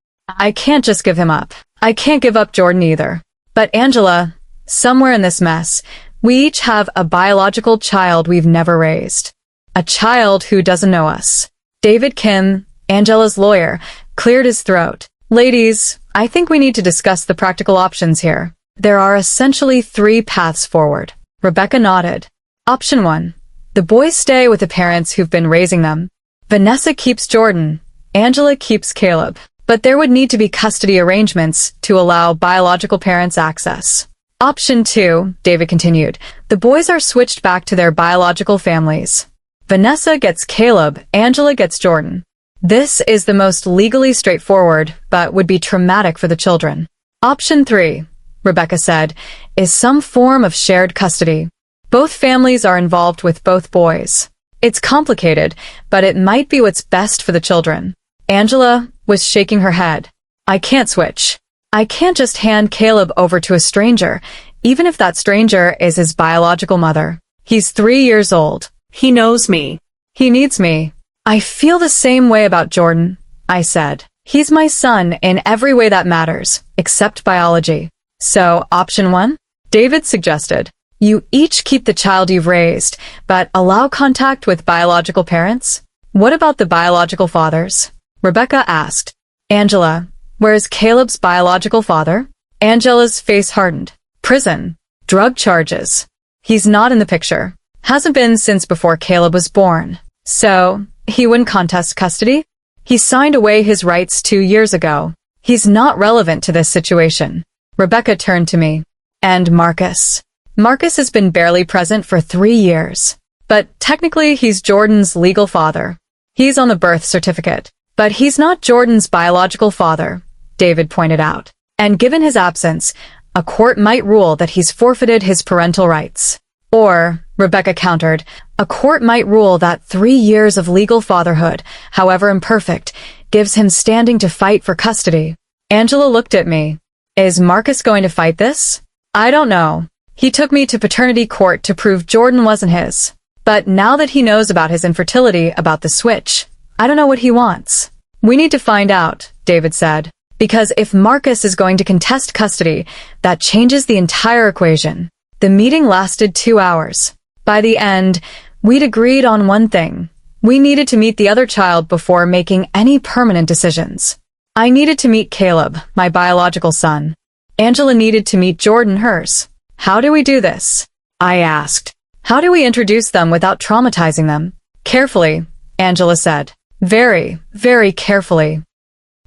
give him up. I can't give up Jordan either. But Angela, somewhere in this mess, we each have a biological child we've never raised. A child who doesn't know us. David Kim, Angela's lawyer, cleared his throat. Ladies, I think we need to discuss the practical options here. There are essentially 3 paths forward. Rebecca nodded. Option 1. The boys stay with the parents who've been raising them. Vanessa keeps Jordan. Angela keeps Caleb. But there would need to be custody arrangements to allow biological parents access. Option 2, David continued. The boys are switched back to their biological families. Vanessa gets Caleb, Angela gets Jordan. This is the most legally straightforward, but would be traumatic for the children. Option 3, Rebecca said, is some form of shared custody. Both families are involved with both boys. It's complicated, but it might be what's best for the children. Angela was shaking her head. I can't switch. I can't just hand Caleb over to a stranger, even if that stranger is his biological mother. He's 3 years old. He knows me. He needs me. I feel the same way about Jordan, I said. He's my son in every way that matters, except biology. So, option 1? David suggested. You each keep the child you've raised, but allow contact with biological parents? What about the biological fathers? Rebecca asked. Angela, where's Caleb's biological father? Angela's face hardened. Prison. Drug charges. He's not in the picture. Hasn't been since before Caleb was born. So, he wouldn't contest custody? He signed away his rights 2 years ago. He's not relevant to this situation. Rebecca turned to me. And Marcus. Marcus has been barely present for 3 years. But technically he's Jordan's legal father. He's on the birth certificate. But he's not Jordan's biological father, David pointed out. And given his absence, a court might rule that he's forfeited his parental rights. Or, Rebecca countered, a court might rule that 3 years of legal fatherhood, however imperfect, gives him standing to fight for custody. Angela looked at me. Is Marcus going to fight this? I don't know. He took me to paternity court to prove Jordan wasn't his. But now that he knows about his infertility, about the switch, I don't know what he wants. We need to find out, David said. Because if Marcus is going to contest custody, that changes the entire equation. The meeting lasted 2 hours. By the end, we'd agreed on one thing. We needed to meet the other child before making any permanent decisions. I needed to meet Caleb, my biological son. Angela needed to meet Jordan, hers. How do we do this? I asked. How do we introduce them without traumatizing them? Carefully, Angela said. Very, very carefully.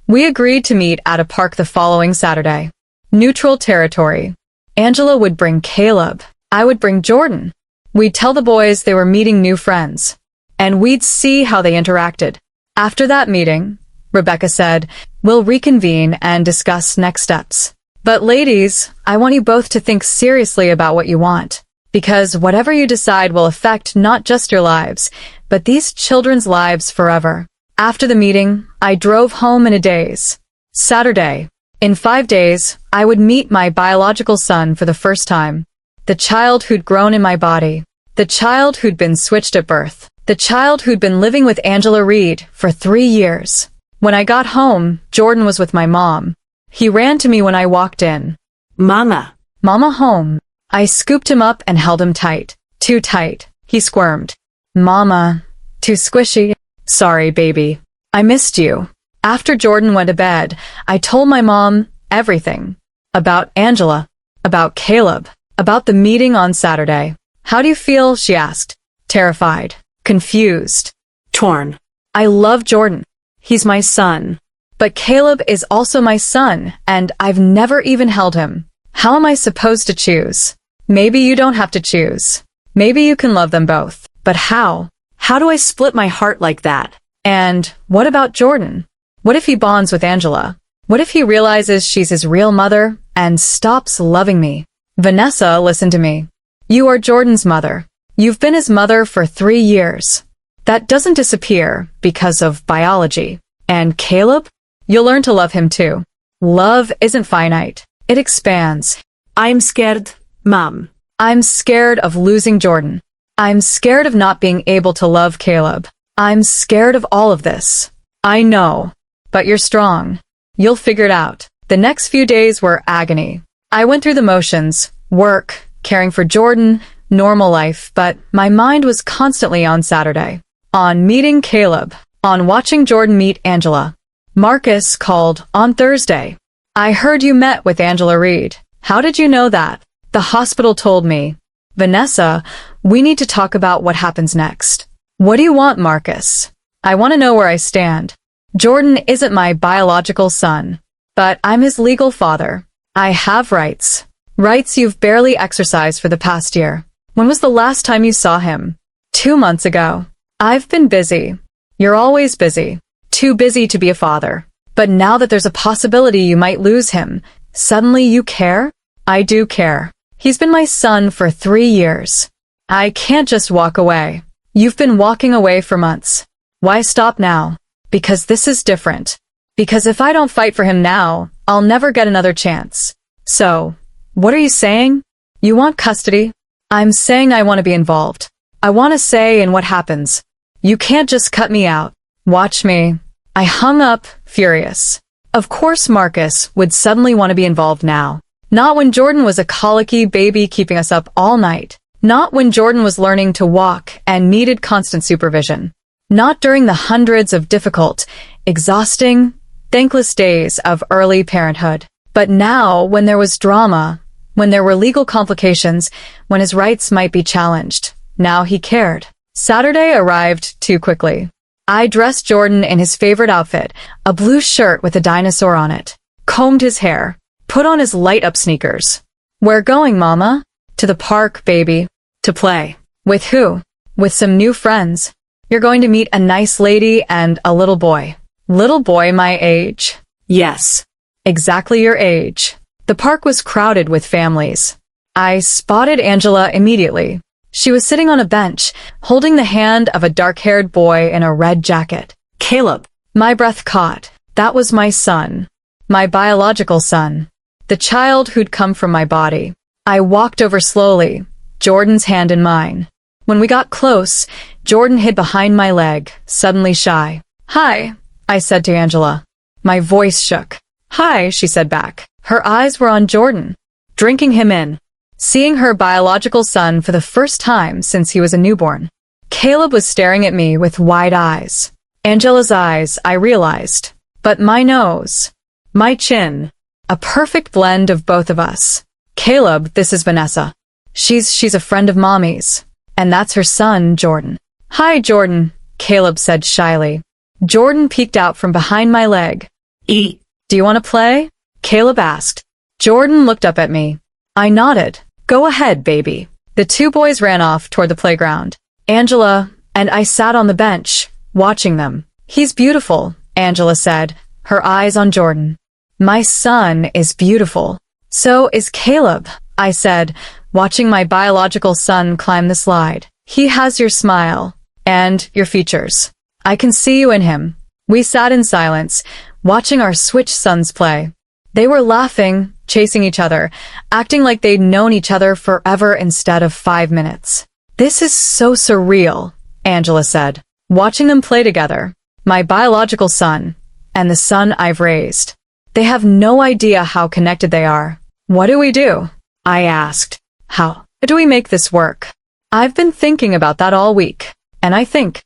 We agreed to meet at a park the following Saturday. Neutral territory. Angela would bring Caleb. I would bring Jordan. We'd tell the boys they were meeting new friends. And we'd see how they interacted. After that meeting, Rebecca said, we'll reconvene and discuss next steps. But ladies, I want you both to think seriously about what you want. Because whatever you decide will affect not just your lives, but these children's lives forever. After the meeting, I drove home in a daze. Saturday. In 5 days, I would meet my biological son for the first time. The child who'd grown in my body. The child who'd been switched at birth. The child who'd been living with Angela Reed for 3 years. When I got home, Jordan was with my mom. He ran to me when I walked in. Mama. Mama home. I scooped him up and held him tight. Too tight. He squirmed. Mama. Too squishy. Sorry, baby. I missed you. After Jordan went to bed, I told my mom everything. About Angela. About Caleb. About the meeting on Saturday. How do you feel? She asked. Terrified. Confused. Torn. I love Jordan. He's my son. But Caleb is also my son, and I've never even held him. How am I supposed to choose? Maybe you don't have to choose. Maybe you can love them both. But how? How do I split my heart like that? And what about Jordan? What if he bonds with Angela? What if he realizes she's his real mother and stops loving me? Vanessa, listen to me. You are Jordan's mother. You've been his mother for 3 years. That doesn't disappear because of biology. And Caleb? You'll learn to love him too. Love isn't finite. It expands. I'm scared, Mom. I'm scared of losing Jordan. I'm scared of not being able to love Caleb. I'm scared of all of this. I know. But you're strong. You'll figure it out. The next few days were agony. I went through the motions, work, caring for Jordan, normal life, but my mind was constantly on Saturday. On meeting Caleb. On watching Jordan meet Angela. Marcus called on Thursday. I heard you met with Angela Reed. How did you know that? The hospital told me. Vanessa, we need to talk about what happens next. What do you want, Marcus? I want to know where I stand. Jordan isn't my biological son, but I'm his legal father. I have rights. Rights you've barely exercised for the past year. When was the last time you saw him? 2 months ago. I've been busy. You're always busy. Too busy to be a father. But now that there's a possibility you might lose him, suddenly you care? I do care. He's been my son for 3 years. I can't just walk away. You've been walking away for months. Why stop now? Because this is different. Because if I don't fight for him now, I'll never get another chance. So, what are you saying? You want custody? I'm saying I want to be involved. I want a say in what happens. You can't just cut me out. Watch me. I hung up, furious. Of course Marcus would suddenly want to be involved now. Not when Jordan was a colicky baby keeping us up all night. Not when Jordan was learning to walk and needed constant supervision. Not during the hundreds of difficult, exhausting, thankless days of early parenthood. But now, when there was drama, when there were legal complications, when his rights might be challenged, now he cared. Saturday arrived too quickly. I dressed Jordan in his favorite outfit, a blue shirt with a dinosaur on it, combed his hair, put on his light-up sneakers. Where going, Mama? To the park, baby. To play. With who? With some new friends. You're going to meet a nice lady and a little boy. Little boy my age. Yes. Exactly your age. The park was crowded with families. I spotted Angela immediately. She was sitting on a bench, holding the hand of a dark-haired boy in a red jacket. Caleb. My breath caught. That was my son. My biological son. The child who'd come from my body. I walked over slowly, Jordan's hand in mine. When we got close, Jordan hid behind my leg, suddenly shy. "Hi," I said to Angela. My voice shook. "Hi," she said back. Her eyes were on Jordan, drinking him in, seeing her biological son for the first time since he was a newborn. Caleb was staring at me with wide eyes. Angela's eyes, I realized. But my nose, my chin, a perfect blend of both of us. "Caleb, this is Vanessa. She's a friend of Mommy's. And that's her son, Jordan." "Hi, Jordan," Caleb said shyly. Jordan peeked out from behind my leg. Eat. "Do you want to play?" Caleb asked. Jordan looked up at me. I nodded. "Go ahead, baby." The two boys ran off toward the playground. Angela and I sat on the bench, watching them. "He's beautiful," Angela said, her eyes on Jordan. "My son is beautiful. So is Caleb," I said, watching my biological son climb the slide. "He has your smile. And your features. I can see you in him." We sat in silence, watching our switch sons play. They were laughing, chasing each other, acting like they'd known each other forever instead of 5 minutes. "This is so surreal," Angela said, watching them play together. My biological son, and the son I've raised. They have no idea how connected they are. "What do we do?" I asked. How do we make this work?" I've been thinking about that all week, and I think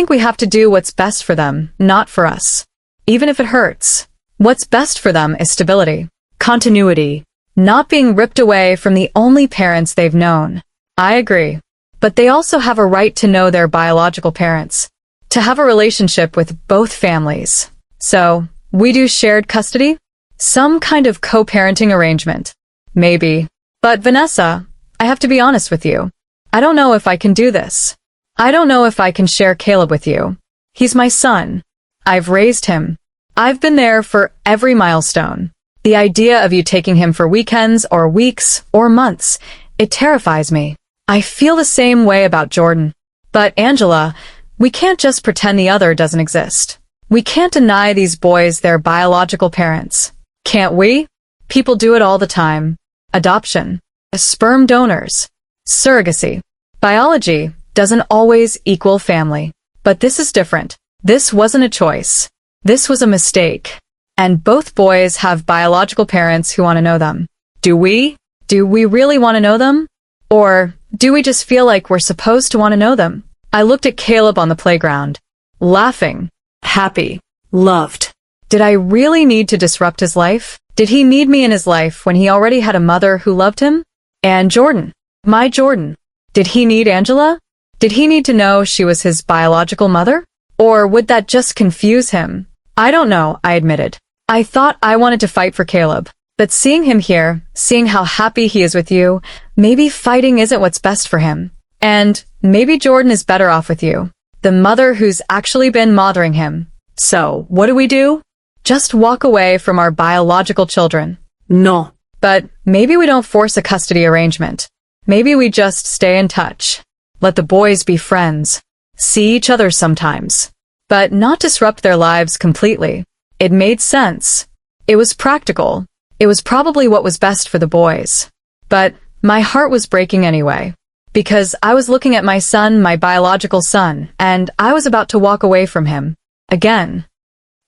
we have to do what's best for them, not for us. Even if it hurts. What's best for them is stability, continuity, not being ripped away from the only parents they've known. I agree. But they also have a right to know their biological parents, to have a relationship with both families. So, we do shared custody? Some kind of co-parenting arrangement. Maybe. But Vanessa, I have to be honest with you. I don't know if I can do this. I don't know if I can share Caleb with you. He's my son. I've raised him. I've been there for every milestone. The idea of you taking him for weekends or weeks or months, it terrifies me. I feel the same way about Jordan. But Angela, we can't just pretend the other doesn't exist. We can't deny these boys their biological parents. Can't we? People do it all the time. Adoption. Sperm donors. Surrogacy. Biology doesn't always equal family. But this is different. This wasn't a choice. This was a mistake. And both boys have biological parents who want to know them. Do we? Do we really want to know them? Or do we just feel like we're supposed to want to know them? I looked at Caleb on the playground, laughing, happy, Loved. Did I really need to disrupt his life? Did he need me in his life when he already had a mother who loved him? And Jordan, my Jordan, did he need Angela? Did he need to know she was his biological mother? Or would that just confuse him? I don't know, I admitted. I thought I wanted to fight for Caleb. But seeing him here, seeing how happy he is with you, maybe fighting isn't what's best for him. And maybe Jordan is better off with you, the mother who's actually been mothering him. So, what do? Just walk away from our biological children. No. But maybe we don't force a custody arrangement. Maybe we just stay in touch. Let the boys be friends. See each other sometimes. But not disrupt their lives completely. It made sense. It was practical. It was probably what was best for the boys. But my heart was breaking anyway. Because I was looking at my son, my biological son, and I was about to walk away from him. Again.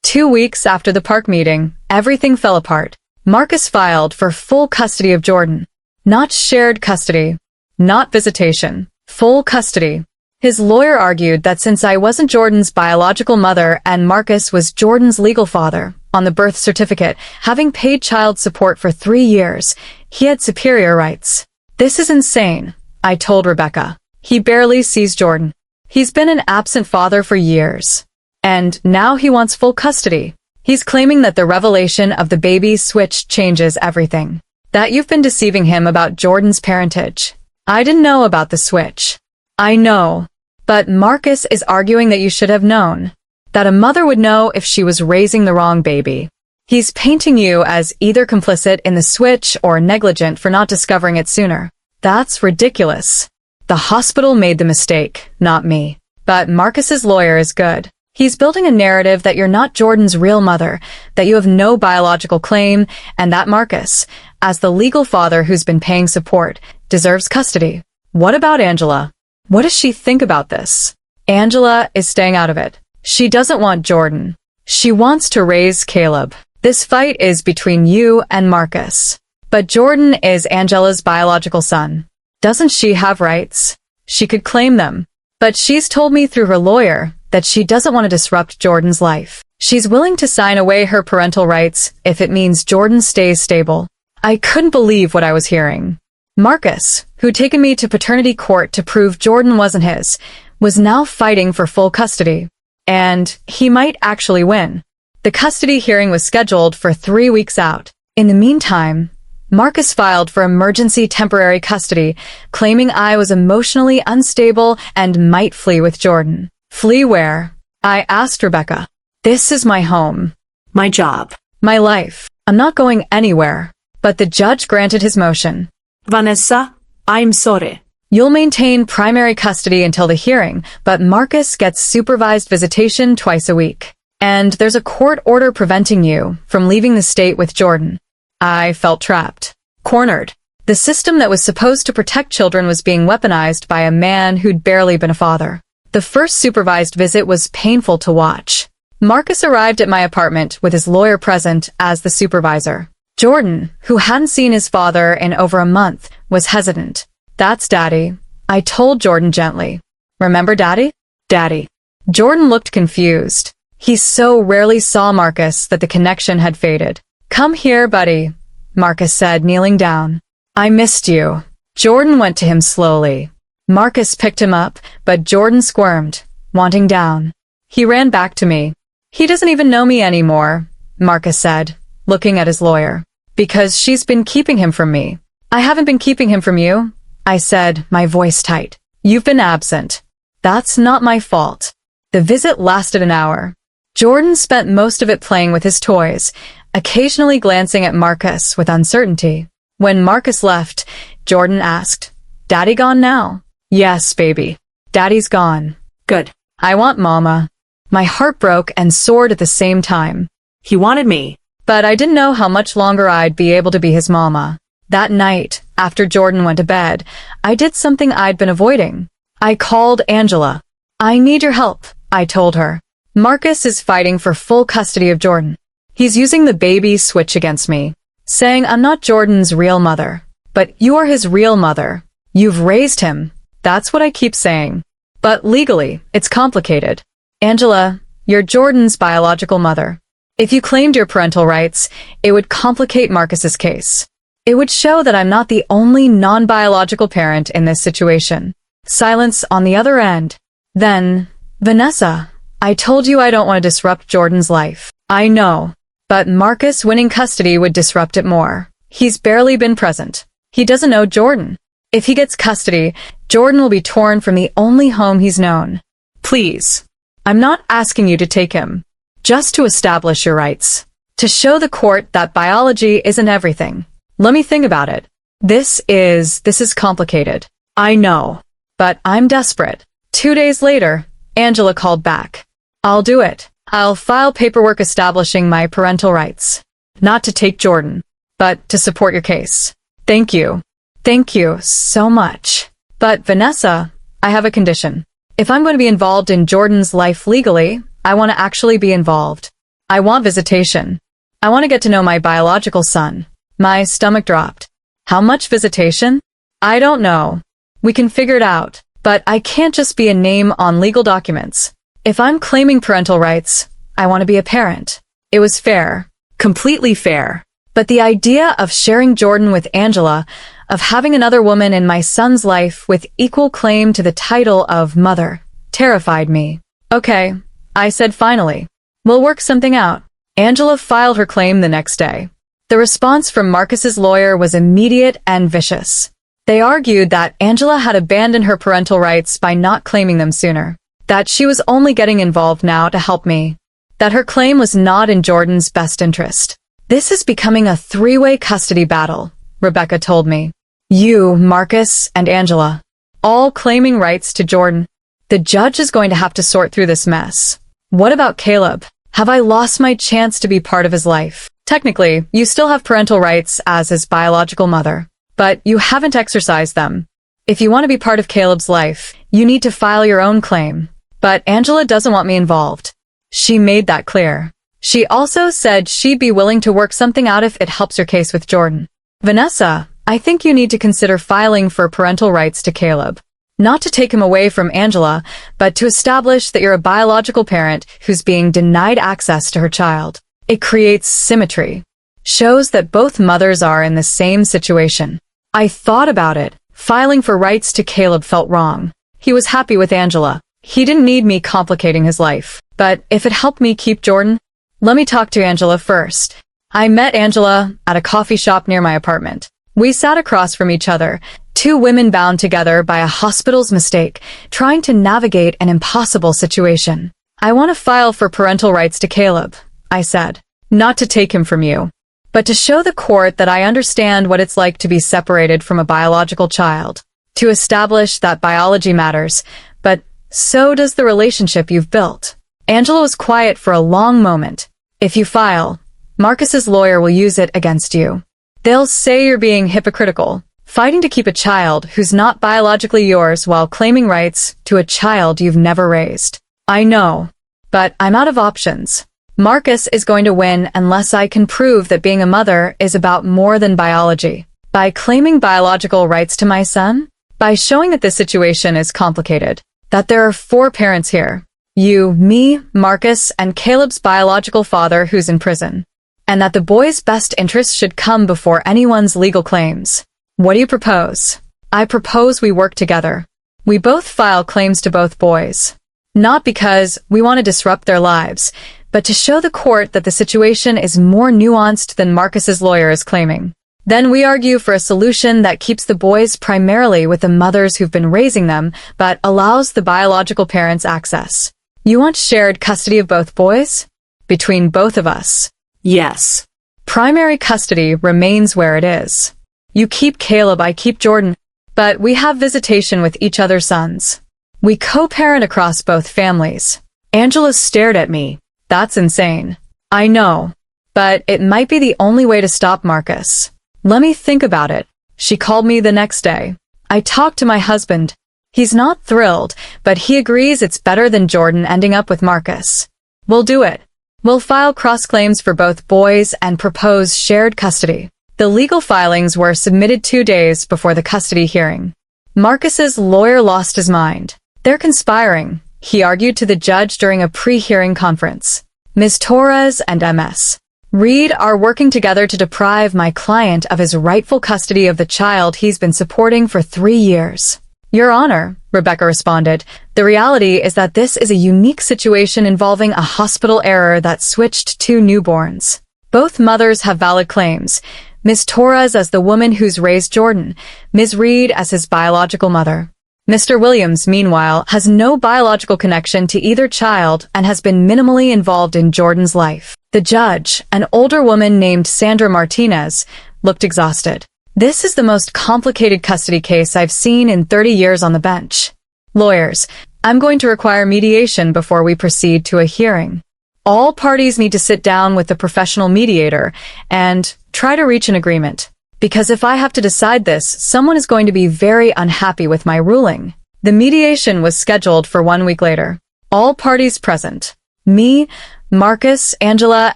2 weeks after the park meeting, everything fell apart. Marcus filed for full custody of Jordan. Not shared custody. Not visitation. Full custody. His lawyer argued that since I wasn't Jordan's biological mother and Marcus was Jordan's legal father, on the birth certificate, having paid child support for 3 years, he had superior rights. This is insane, I told Rebecca. He barely sees Jordan. He's been an absent father for years. And now he wants full custody. He's claiming that the revelation of the baby switch changes everything. That you've been deceiving him about Jordan's parentage. I didn't know about the switch. I know. But Marcus is arguing that you should have known. That a mother would know if she was raising the wrong baby. He's painting you as either complicit in the switch or negligent for not discovering it sooner. That's ridiculous. The hospital made the mistake, not me. But Marcus's lawyer is good. He's building a narrative that you're not Jordan's real mother, that you have no biological claim, and that Marcus, as the legal father who's been paying support, deserves custody. What about Angela? What does she think about this? Angela is staying out of it. She doesn't want Jordan. She wants to raise Caleb. This fight is between you and Marcus. But Jordan is Angela's biological son. Doesn't she have rights? She could claim them. But she's told me through her lawyer that she doesn't want to disrupt Jordan's life. She's willing to sign away her parental rights if it means Jordan stays stable. I couldn't believe what I was hearing. Marcus, who'd taken me to paternity court to prove Jordan wasn't his, was now fighting for full custody. And he might actually win. The custody hearing was scheduled for 3 weeks out. In the meantime, Marcus filed for emergency temporary custody, claiming I was emotionally unstable and might flee with Jordan. Flee where? I asked Rebecca. This is my home. My job. My life. I'm not going anywhere. But the judge granted his motion. Vanessa, I'm sorry. You'll maintain primary custody until the hearing, but Marcus gets supervised visitation twice a week. And there's a court order preventing you from leaving the state with Jordan. I felt trapped. Cornered. The system that was supposed to protect children was being weaponized by a man who'd barely been a father. The first supervised visit was painful to watch. Marcus arrived at my apartment with his lawyer present as the supervisor. Jordan, who hadn't seen his father in over a month, was hesitant. That's Daddy, I told Jordan gently. Remember Daddy? Daddy. Jordan looked confused. He so rarely saw Marcus that the connection had faded. Come here, buddy, Marcus said, kneeling down. I missed you. Jordan went to him slowly. Marcus picked him up, but Jordan squirmed, wanting down. He ran back to me. He doesn't even know me anymore, Marcus said, looking at his lawyer. Because she's been keeping him from me. I haven't been keeping him from you, I said, my voice tight. You've been absent. That's not my fault. The visit lasted an hour. Jordan spent most of it playing with his toys, occasionally glancing at Marcus with uncertainty. When Marcus left, Jordan asked, Daddy gone now? Yes, baby. Daddy's gone. Good. I want Mama. My heart broke and soared at the same time. He wanted me. But I didn't know how much longer I'd be able to be his mama. That night, after Jordan went to bed, I did something I'd been avoiding. I called Angela. I need your help, I told her. Marcus is fighting for full custody of Jordan. He's using the baby switch against me, saying I'm not Jordan's real mother. But you're his real mother. You've raised him. That's what I keep saying. But legally, it's complicated. Angela, you're Jordan's biological mother. If you claimed your parental rights, it would complicate Marcus's case. It would show that I'm not the only non-biological parent in this situation. Silence on the other end. Then, Vanessa, I told you I don't want to disrupt Jordan's life. I know. But Marcus winning custody would disrupt it more. He's barely been present. He doesn't know Jordan. If he gets custody, Jordan will be torn from the only home he's known. Please. I'm not asking you to take him. Just to establish your rights. To show the court that biology isn't everything. Let me think about it. This is complicated. I know. But I'm desperate. 2 days later, Angela called back. I'll do it. I'll file paperwork establishing my parental rights. Not to take Jordan, but to support your case. Thank you. Thank you so much. But Vanessa, I have a condition. If I'm going to be involved in Jordan's life legally, I want to actually be involved. I want visitation. I want to get to know my biological son. My stomach dropped. How much visitation? I don't know. We can figure it out. But I can't just be a name on legal documents. If I'm claiming parental rights, I want to be a parent. It was fair. Completely fair. But the idea of sharing Jordan with Angela, of having another woman in my son's life with equal claim to the title of mother, terrified me. Okay, I said finally. We'll work something out. Angela filed her claim the next day. The response from Marcus's lawyer was immediate and vicious. They argued that Angela had abandoned her parental rights by not claiming them sooner. That she was only getting involved now to help me. That her claim was not in Jordan's best interest. This is becoming a three-way custody battle, Rebecca told me. You, Marcus, and Angela, all claiming rights to Jordan. The judge is going to have to sort through this mess. What about Caleb? Have I lost my chance to be part of his life? Technically, you still have parental rights as his biological mother, but you haven't exercised them. If you want to be part of Caleb's life, you need to file your own claim. But Angela doesn't want me involved. She made that clear. She also said she'd be willing to work something out if it helps her case with Jordan. Vanessa, I think you need to consider filing for parental rights to Caleb. Not to take him away from Angela, but to establish that you're a biological parent who's being denied access to her child. It creates symmetry. Shows that both mothers are in the same situation. I thought about it. Filing for rights to Caleb felt wrong. He was happy with Angela. He didn't need me complicating his life. But if it helped me keep Jordan, let me talk to Angela first. I met Angela at a coffee shop near my apartment. We sat across from each other, two women bound together by a hospital's mistake, trying to navigate an impossible situation. I want to file for parental rights to Caleb, I said. Not to take him from you, but to show the court that I understand what it's like to be separated from a biological child. To establish that biology matters, but so does the relationship you've built. Angela was quiet for a long moment. If you file, Marcus's lawyer will use it against you. They'll say you're being hypocritical, fighting to keep a child who's not biologically yours while claiming rights to a child you've never raised. I know, but I'm out of options. Marcus is going to win unless I can prove that being a mother is about more than biology. By claiming biological rights to my son, by showing that this situation is complicated, that there are 4 parents here. You, me, Marcus, and Caleb's biological father who's in prison. And that the boy's best interests should come before anyone's legal claims. What do you propose? I propose we work together. We both file claims to both boys. Not because we want to disrupt their lives, but to show the court that the situation is more nuanced than Marcus's lawyer is claiming. Then we argue for a solution that keeps the boys primarily with the mothers who've been raising them, but allows the biological parents access. You want shared custody of both boys? Between both of us. Yes. Primary custody remains where it is. You keep Caleb, I keep Jordan, but we have visitation with each other's sons. We co-parent across both families. Angela stared at me. That's insane. I know, but it might be the only way to stop Marcus. Let me think about it. She called me the next day. I talked to my husband. He's not thrilled, but he agrees it's better than Jordan ending up with Marcus. We'll do it. We'll file cross-claims for both boys and propose shared custody. The legal filings were submitted 2 days before the custody hearing. Marcus's lawyer lost his mind. They're conspiring, he argued to the judge during a pre-hearing conference. Ms. Torres and Ms. Reed are working together to deprive my client of his rightful custody of the child he's been supporting for 3 years. Your Honor, Rebecca responded, the reality is that this is a unique situation involving a hospital error that switched 2 newborns. Both mothers have valid claims, Ms. Torres as the woman who's raised Jordan, Ms. Reed as his biological mother. Mr. Williams, meanwhile, has no biological connection to either child and has been minimally involved in Jordan's life. The judge, an older woman named Sandra Martinez, looked exhausted. This is the most complicated custody case I've seen in 30 years on the bench. Lawyers, I'm going to require mediation before we proceed to a hearing. All parties need to sit down with the professional mediator and try to reach an agreement. Because if I have to decide this, someone is going to be very unhappy with my ruling. The mediation was scheduled for 1 week later. All parties present. Me, Marcus, Angela,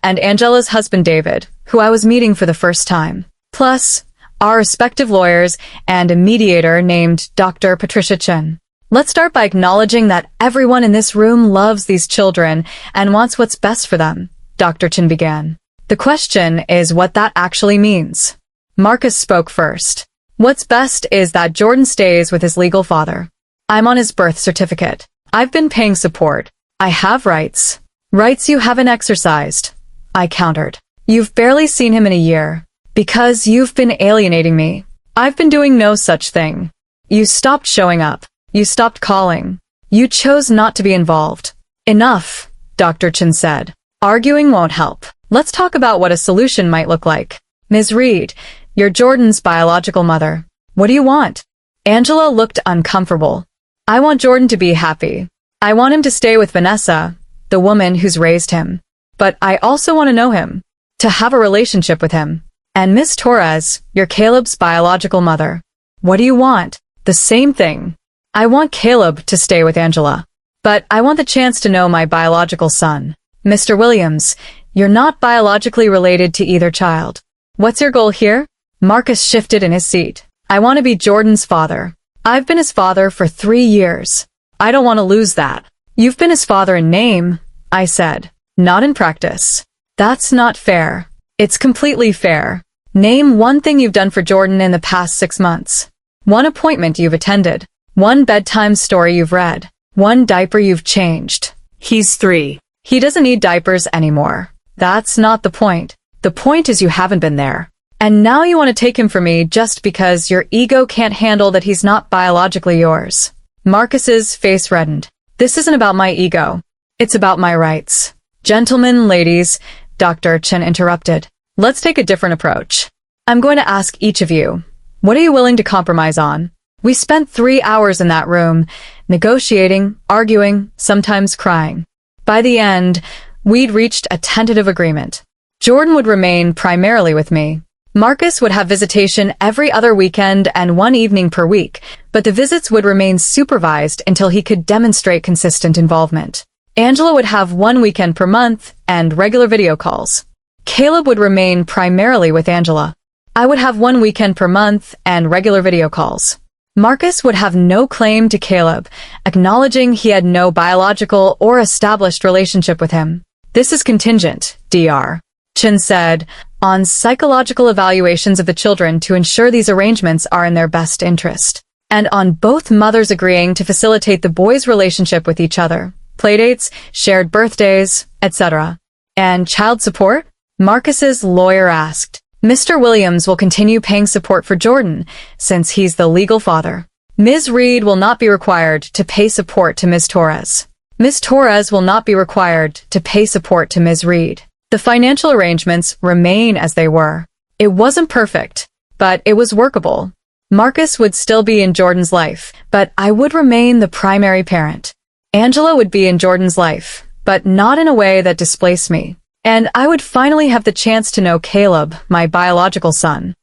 and Angela's husband David, who I was meeting for the first time. Plus, our respective lawyers and a mediator named Dr. Patricia Chen. Let's start by acknowledging that everyone in this room loves these children and wants what's best for them, Dr. Chen began. The question is what that actually means. Marcus spoke first. What's best is that Jordan stays with his legal father. I'm on his birth certificate. I've been paying support. I have rights. Rights you haven't exercised. I countered. You've barely seen him in a year. Because you've been alienating me. I've been doing no such thing. You stopped showing up. You stopped calling. You chose not to be involved. Enough, Dr. Chen said. Arguing won't help. Let's talk about what a solution might look like. Ms. Reed, you're Jordan's biological mother. What do you want? Angela looked uncomfortable. I want Jordan to be happy. I want him to stay with Vanessa, the woman who's raised him. But I also want to know him, to have a relationship with him. And Miss Torres, you're Caleb's biological mother. What do you want? The same thing. I want Caleb to stay with Angela. But I want the chance to know my biological son. Mr. Williams, you're not biologically related to either child. What's your goal here? Marcus shifted in his seat. I want to be Jordan's father. I've been his father for 3 years. I don't want to lose that. You've been his father in name, I said, not in practice. That's not fair. It's completely fair. Name one thing you've done for Jordan in the past 6 months. One appointment you've attended. One bedtime story you've read. One diaper you've changed. He's 3. He doesn't need diapers anymore. That's not the point. The point is you haven't been there. And now you want to take him from me just because your ego can't handle that he's not biologically yours. Marcus's face reddened. This isn't about my ego. It's about my rights. Gentlemen, ladies, Dr. Chen interrupted. Let's take a different approach. I'm going to ask each of you, what are you willing to compromise on? We spent 3 hours in that room, negotiating, arguing, sometimes crying. By the end, we'd reached a tentative agreement. Jordan would remain primarily with me. Marcus would have visitation every other weekend and 1 evening per week, but the visits would remain supervised until he could demonstrate consistent involvement. Angela would have 1 weekend per month and regular video calls. Caleb would remain primarily with Angela. I would have 1 weekend per month and regular video calls. Marcus would have no claim to Caleb, acknowledging he had no biological or established relationship with him. This is contingent, Dr. Chen said, on psychological evaluations of the children to ensure these arrangements are in their best interest, and on both mothers agreeing to facilitate the boys' relationship with each other, playdates, shared birthdays, etc. And child support? Marcus's lawyer asked. Mr. Williams will continue paying support for Jordan, since he's the legal father. Ms. Reed will not be required to pay support to Ms. Torres. Ms. Torres will not be required to pay support to Ms. Reed. The financial arrangements remain as they were. It wasn't perfect, but it was workable. Marcus would still be in Jordan's life, but I would remain the primary parent. Angela would be in Jordan's life, but not in a way that displaced me. And I would finally have the chance to know Caleb, my biological son.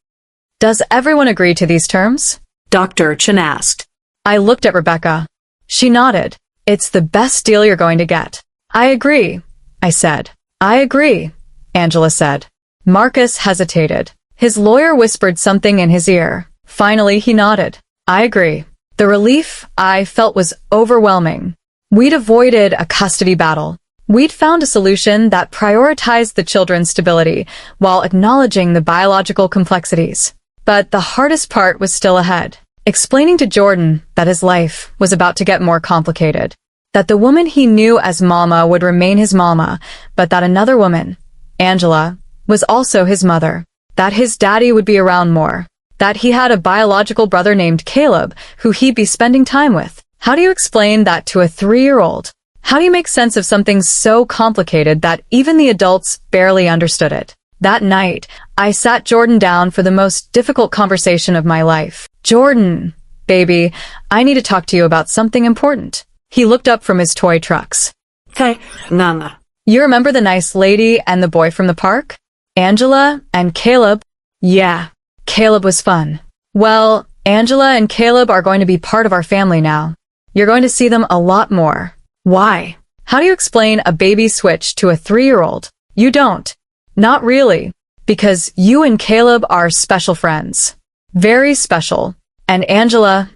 Does everyone agree to these terms? Dr. Chen asked. I looked at Rebecca. She nodded. It's the best deal you're going to get. I agree, I said. I agree, Angela said. Marcus hesitated. His lawyer whispered something in his ear. Finally, he nodded. I agree. The relief I felt was overwhelming. We'd avoided a custody battle. We'd found a solution that prioritized the children's stability while acknowledging the biological complexities. But the hardest part was still ahead. Explaining to Jordan that his life was about to get more complicated. That the woman he knew as Mama would remain his Mama, but that another woman, Angela, was also his mother. That his daddy would be around more. That he had a biological brother named Caleb, who he'd be spending time with. How do you explain that to a 3-year-old? How do you make sense of something so complicated that even the adults barely understood it? That night, I sat Jordan down for the most difficult conversation of my life. Jordan, baby, I need to talk to you about something important. He looked up from his toy trucks. Hey, Nana. You remember the nice lady and the boy from the park? Angela and Caleb? Yeah, Caleb was fun. Well, Angela and Caleb are going to be part of our family now. You're going to see them a lot more. Why? How do you explain a baby switch to a 3-year-old? You don't. Not really. Because you and Caleb are special friends. Very special. And Angela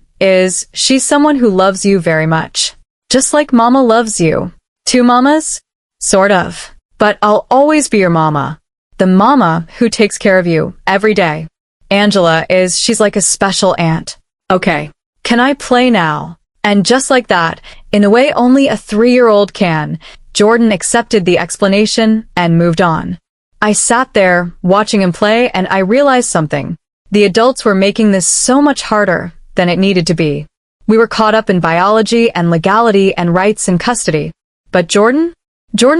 she's someone who loves you very much. Just like Mama loves you. 2 mamas? Sort of. But I'll always be your mama. The mama who takes care of you every day. Angela she's like a special aunt. Okay. Can I play now? And just like that, in a way only a 3-year-old can, Jordan accepted the explanation and moved on. I sat there, watching him play, and I realized something. The adults were making this so much harder than it needed to be. We were caught up in biology and legality and rights and custody. But Jordan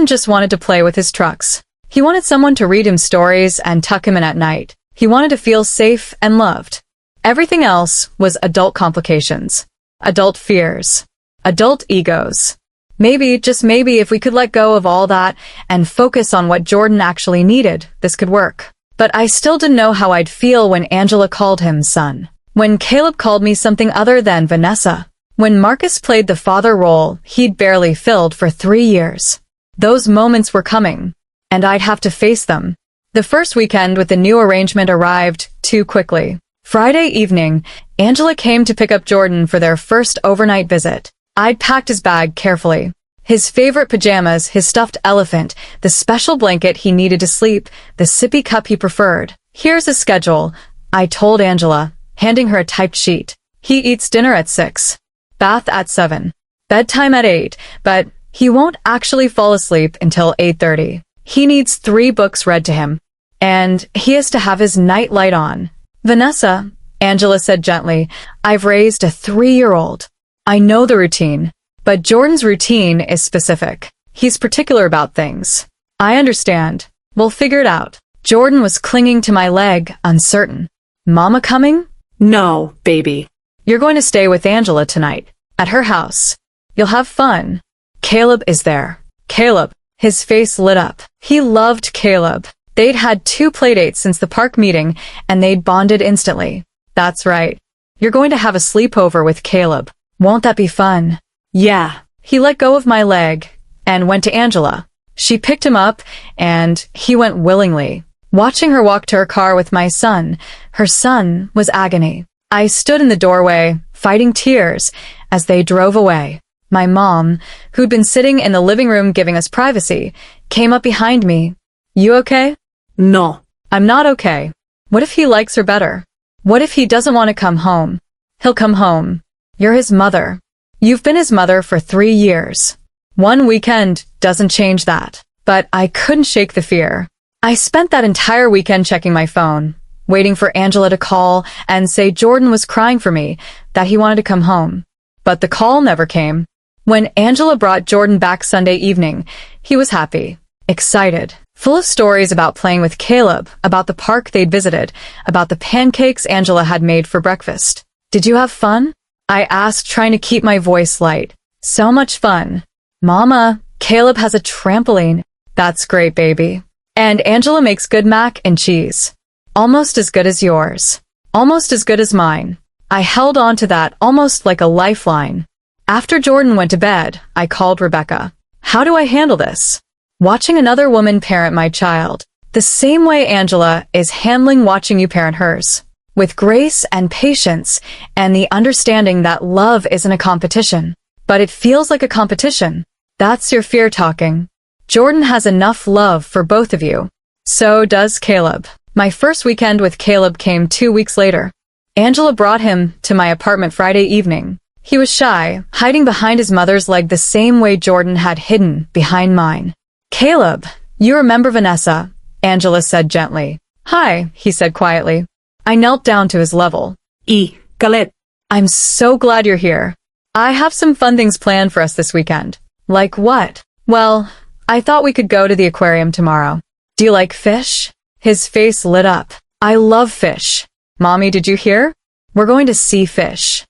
just wanted to play with his trucks. He wanted someone to read him stories and tuck him in at night. He wanted to feel safe and loved. Everything else was adult complications. Adult fears. Adult egos. Maybe, just maybe, if we could let go of all that and focus on what Jordan actually needed, this could work. But I still didn't know how I'd feel when Angela called him son. When Caleb called me something other than Vanessa. When Marcus played the father role he'd barely filled for 3 years. Those moments were coming, and I'd have to face them. The first weekend with the new arrangement arrived too quickly. Friday evening, Angela came to pick up Jordan for their first overnight visit. I'd packed his bag carefully. His favorite pajamas, his stuffed elephant, the special blanket he needed to sleep, the sippy cup he preferred. Here's his schedule, I told Angela, handing her a typed sheet. He eats dinner at 6. Bath at 7. Bedtime at 8, but he won't actually fall asleep until 8:30. He needs 3 books read to him. And he has to have his night light on. Vanessa, Angela said gently, I've raised a 3-year-old. I know the routine, but Jordan's routine is specific. He's particular about things. I understand. We'll figure it out. Jordan was clinging to my leg, uncertain. Mama coming? No, baby. You're going to stay with Angela tonight, at her house. You'll have fun. Caleb is there. Caleb. His face lit up. He loved Caleb. They'd had 2 playdates since the park meeting, and they'd bonded instantly. That's right. You're going to have a sleepover with Caleb. Won't that be fun? Yeah. He let go of my leg and went to Angela. She picked him up, and he went willingly. Watching her walk to her car with my son, her son, was agony. I stood in the doorway, fighting tears, as they drove away. My mom, who'd been sitting in the living room giving us privacy, came up behind me. You okay? No. I'm not okay. What if he likes her better? What if he doesn't want to come home? He'll come home. You're his mother. You've been his mother for 3 years. 1 weekend doesn't change that. But I couldn't shake the fear. I spent that entire weekend checking my phone, waiting for Angela to call and say Jordan was crying for me, that he wanted to come home. But the call never came. When Angela brought Jordan back Sunday evening, he was happy, excited, full of stories about playing with Caleb, about the park they'd visited, about the pancakes Angela had made for breakfast. Did you have fun? I asked, trying to keep my voice light. So much fun. Mama, Caleb has a trampoline. That's great, baby. And Angela makes good mac and cheese. Almost as good as yours. Almost as good as mine. I held on to that almost like a lifeline. After Jordan went to bed, I called Rebecca. How do I handle this? Watching another woman parent my child, the same way Angela is handling watching you parent hers. With grace and patience, and the understanding that love isn't a competition. But it feels like a competition. That's your fear talking. Jordan has enough love for both of you. So does Caleb. My first weekend with Caleb came 2 weeks later. Angela brought him to my apartment Friday evening. He was shy, hiding behind his mother's leg the same way Jordan had hidden behind mine. Caleb, you remember Vanessa, Angela said gently. Hi, he said quietly. I knelt down to his level. Galit. I'm so glad you're here. I have some fun things planned for us this weekend. Like what? Well, I thought we could go to the aquarium tomorrow. Do you like fish? His face lit up. I love fish. Mommy, did you hear? We're going to see fish.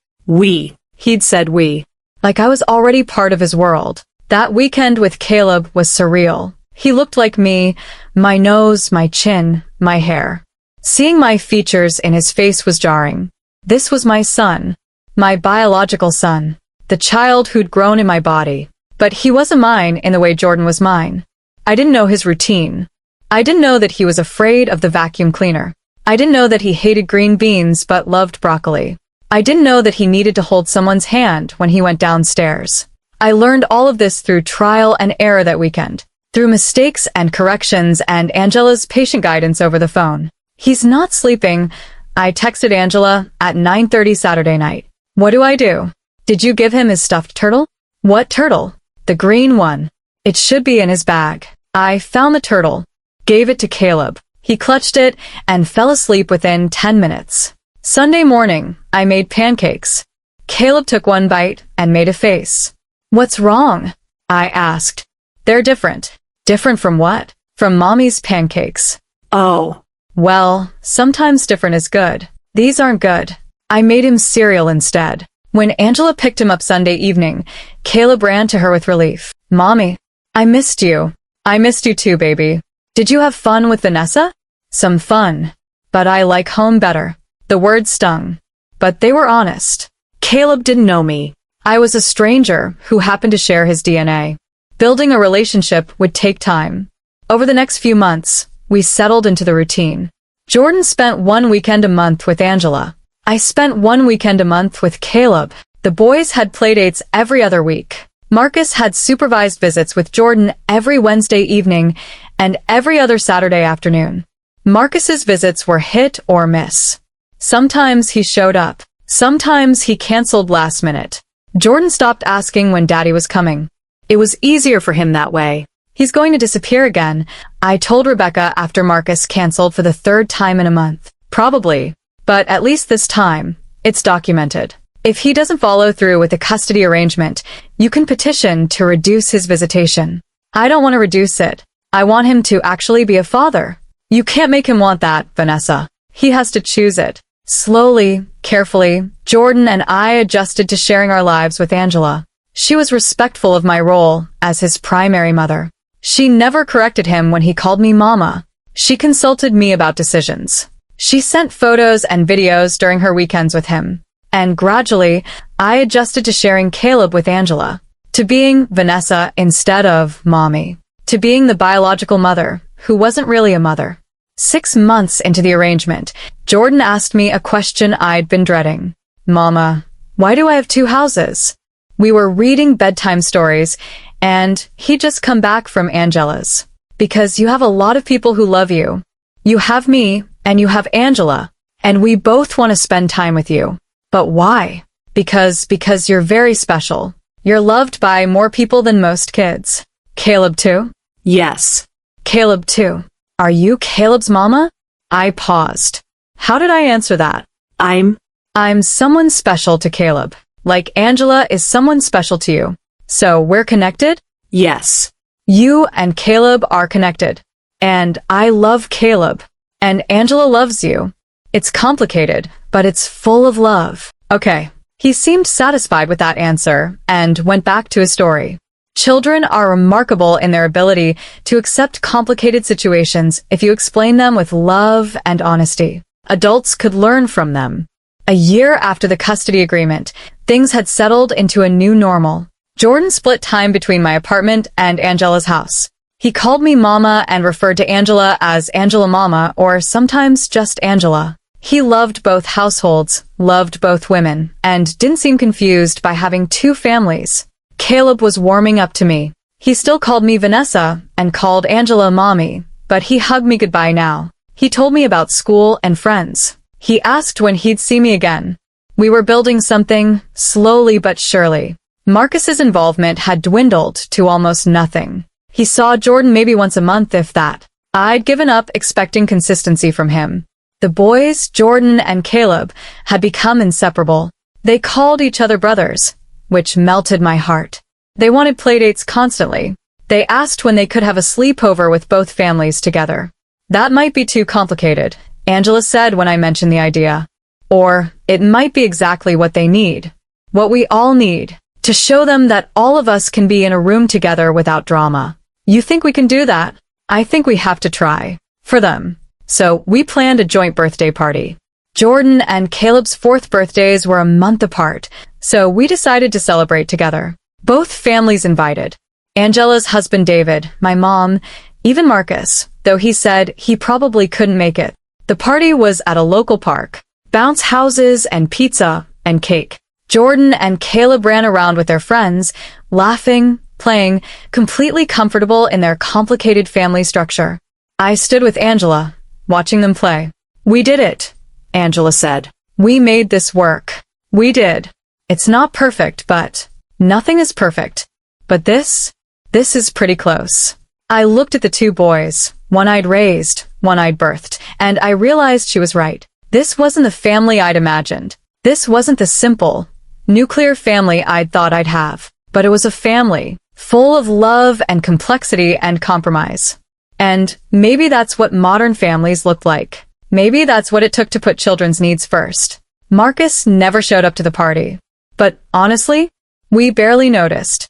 He'd said we. Like I was already part of his world. That weekend with Caleb was surreal. He looked like me, my nose, my chin, my hair. Seeing my features in his face was jarring. This was my son. My biological son. The child who'd grown in my body. But he wasn't mine in the way Jordan was mine. I didn't know his routine. I didn't know that he was afraid of the vacuum cleaner. I didn't know that he hated green beans but loved broccoli. I didn't know that he needed to hold someone's hand when he went downstairs. I learned all of this through trial and error that weekend, through mistakes and corrections and Angela's patient guidance over the phone. He's not sleeping, I texted Angela at 9:30 Saturday night. What do? Did you give him his stuffed turtle? What turtle? The green one. It should be in his bag. I found the turtle, gave it to Caleb. He clutched it and fell asleep within 10 minutes. Sunday morning, I made pancakes. Caleb took one bite and made a face. What's wrong? I asked. They're different. Different from what? From Mommy's pancakes. Oh. Well, sometimes different is good. These aren't good. I made him cereal instead. When Angela picked him up Sunday evening, Caleb ran to her with relief. Mommy, I missed you. I missed you too, baby. Did you have fun with Vanessa? Some fun. But I like home better. The words stung. But they were honest. Caleb didn't know me. I was a stranger who happened to share his DNA. Building a relationship would take time. Over the next few months, we settled into the routine. Jordan spent one weekend a month with Angela. I spent one weekend a month with Caleb. The boys had playdates every other week. Marcus had supervised visits with Jordan every Wednesday evening and every other Saturday afternoon. Marcus's visits were hit or miss. Sometimes he showed up. Sometimes he canceled last minute. Jordan stopped asking when Daddy was coming. It was easier for him that way. He's going to disappear again, I told Rebecca after Marcus canceled for the third time in a month. Probably. But at least this time, it's documented. If he doesn't follow through with the custody arrangement, you can petition to reduce his visitation. I don't want to reduce it. I want him to actually be a father. You can't make him want that, Vanessa. He has to choose it. Slowly, carefully, Jordan and I adjusted to sharing our lives with Angela. She was respectful of my role as his primary mother. She never corrected him when he called me Mama. She consulted me about decisions. She sent photos and videos during her weekends with him. And gradually, I adjusted to sharing Caleb with Angela. To being Vanessa instead of Mommy. To being the biological mother, who wasn't really a mother. 6 months into the arrangement, Jordan asked me a question I'd been dreading. Mama, why do I have 2 houses? We were reading bedtime stories, and he'd just come back from Angela's. Because you have a lot of people who love you. You have me, and you have Angela, and we both want to spend time with you. But why? Because you're very special. You're loved by more people than most kids. Caleb too? Yes. Caleb too. Are you Caleb's mama? I paused. How did I answer that? I'm someone special to Caleb. Like Angela is someone special to you. So we're connected? Yes. You and Caleb are connected. And I love Caleb. And Angela loves you. It's complicated, but it's full of love. Okay. He seemed satisfied with that answer and went back to his story. Children are remarkable in their ability to accept complicated situations if you explain them with love and honesty. Adults could learn from them. A year after the custody agreement, things had settled into a new normal. Jordan split time between my apartment and Angela's house. He called me Mama and referred to Angela as Angela Mama or sometimes just Angela. He loved both households, loved both women, and didn't seem confused by having 2 families. Caleb was warming up to me. He still called me Vanessa and called Angela Mommy, but he hugged me goodbye now. He told me about school and friends. He asked when he'd see me again. We were building something, slowly but surely. Marcus's involvement had dwindled to almost nothing. He saw Jordan maybe once a month, if that. I'd given up expecting consistency from him. The boys, Jordan and Caleb, had become inseparable. They called each other brothers, which melted my heart. They wanted playdates constantly. They asked when they could have a sleepover with both families together. That might be too complicated, Angela said when I mentioned the idea. Or it might be exactly what they need. What we all need. To show them that all of us can be in a room together without drama. You think we can do that? I think we have to try. For them. So we planned a joint birthday party. Jordan and Caleb's 4th birthdays were a month apart, so we decided to celebrate together. Both families invited. Angela's husband David, my mom, even Marcus, though he said he probably couldn't make it. The party was at a local park. Bounce houses and pizza and cake. Jordan and Caleb ran around with their friends, laughing, playing, completely comfortable in their complicated family structure. I stood with Angela, watching them play. We did it, Angela said. We made this work. We did. It's not perfect, but nothing is perfect. But this is pretty close. I looked at the 2 boys, one I'd raised, one I'd birthed, and I realized she was right. This wasn't the family I'd imagined. This wasn't the simple, nuclear family I'd thought I'd have. But it was a family, full of love and complexity and compromise. And maybe that's what modern families look like. Maybe that's what it took to put children's needs first. Marcus never showed up to the party. But honestly, We barely noticed.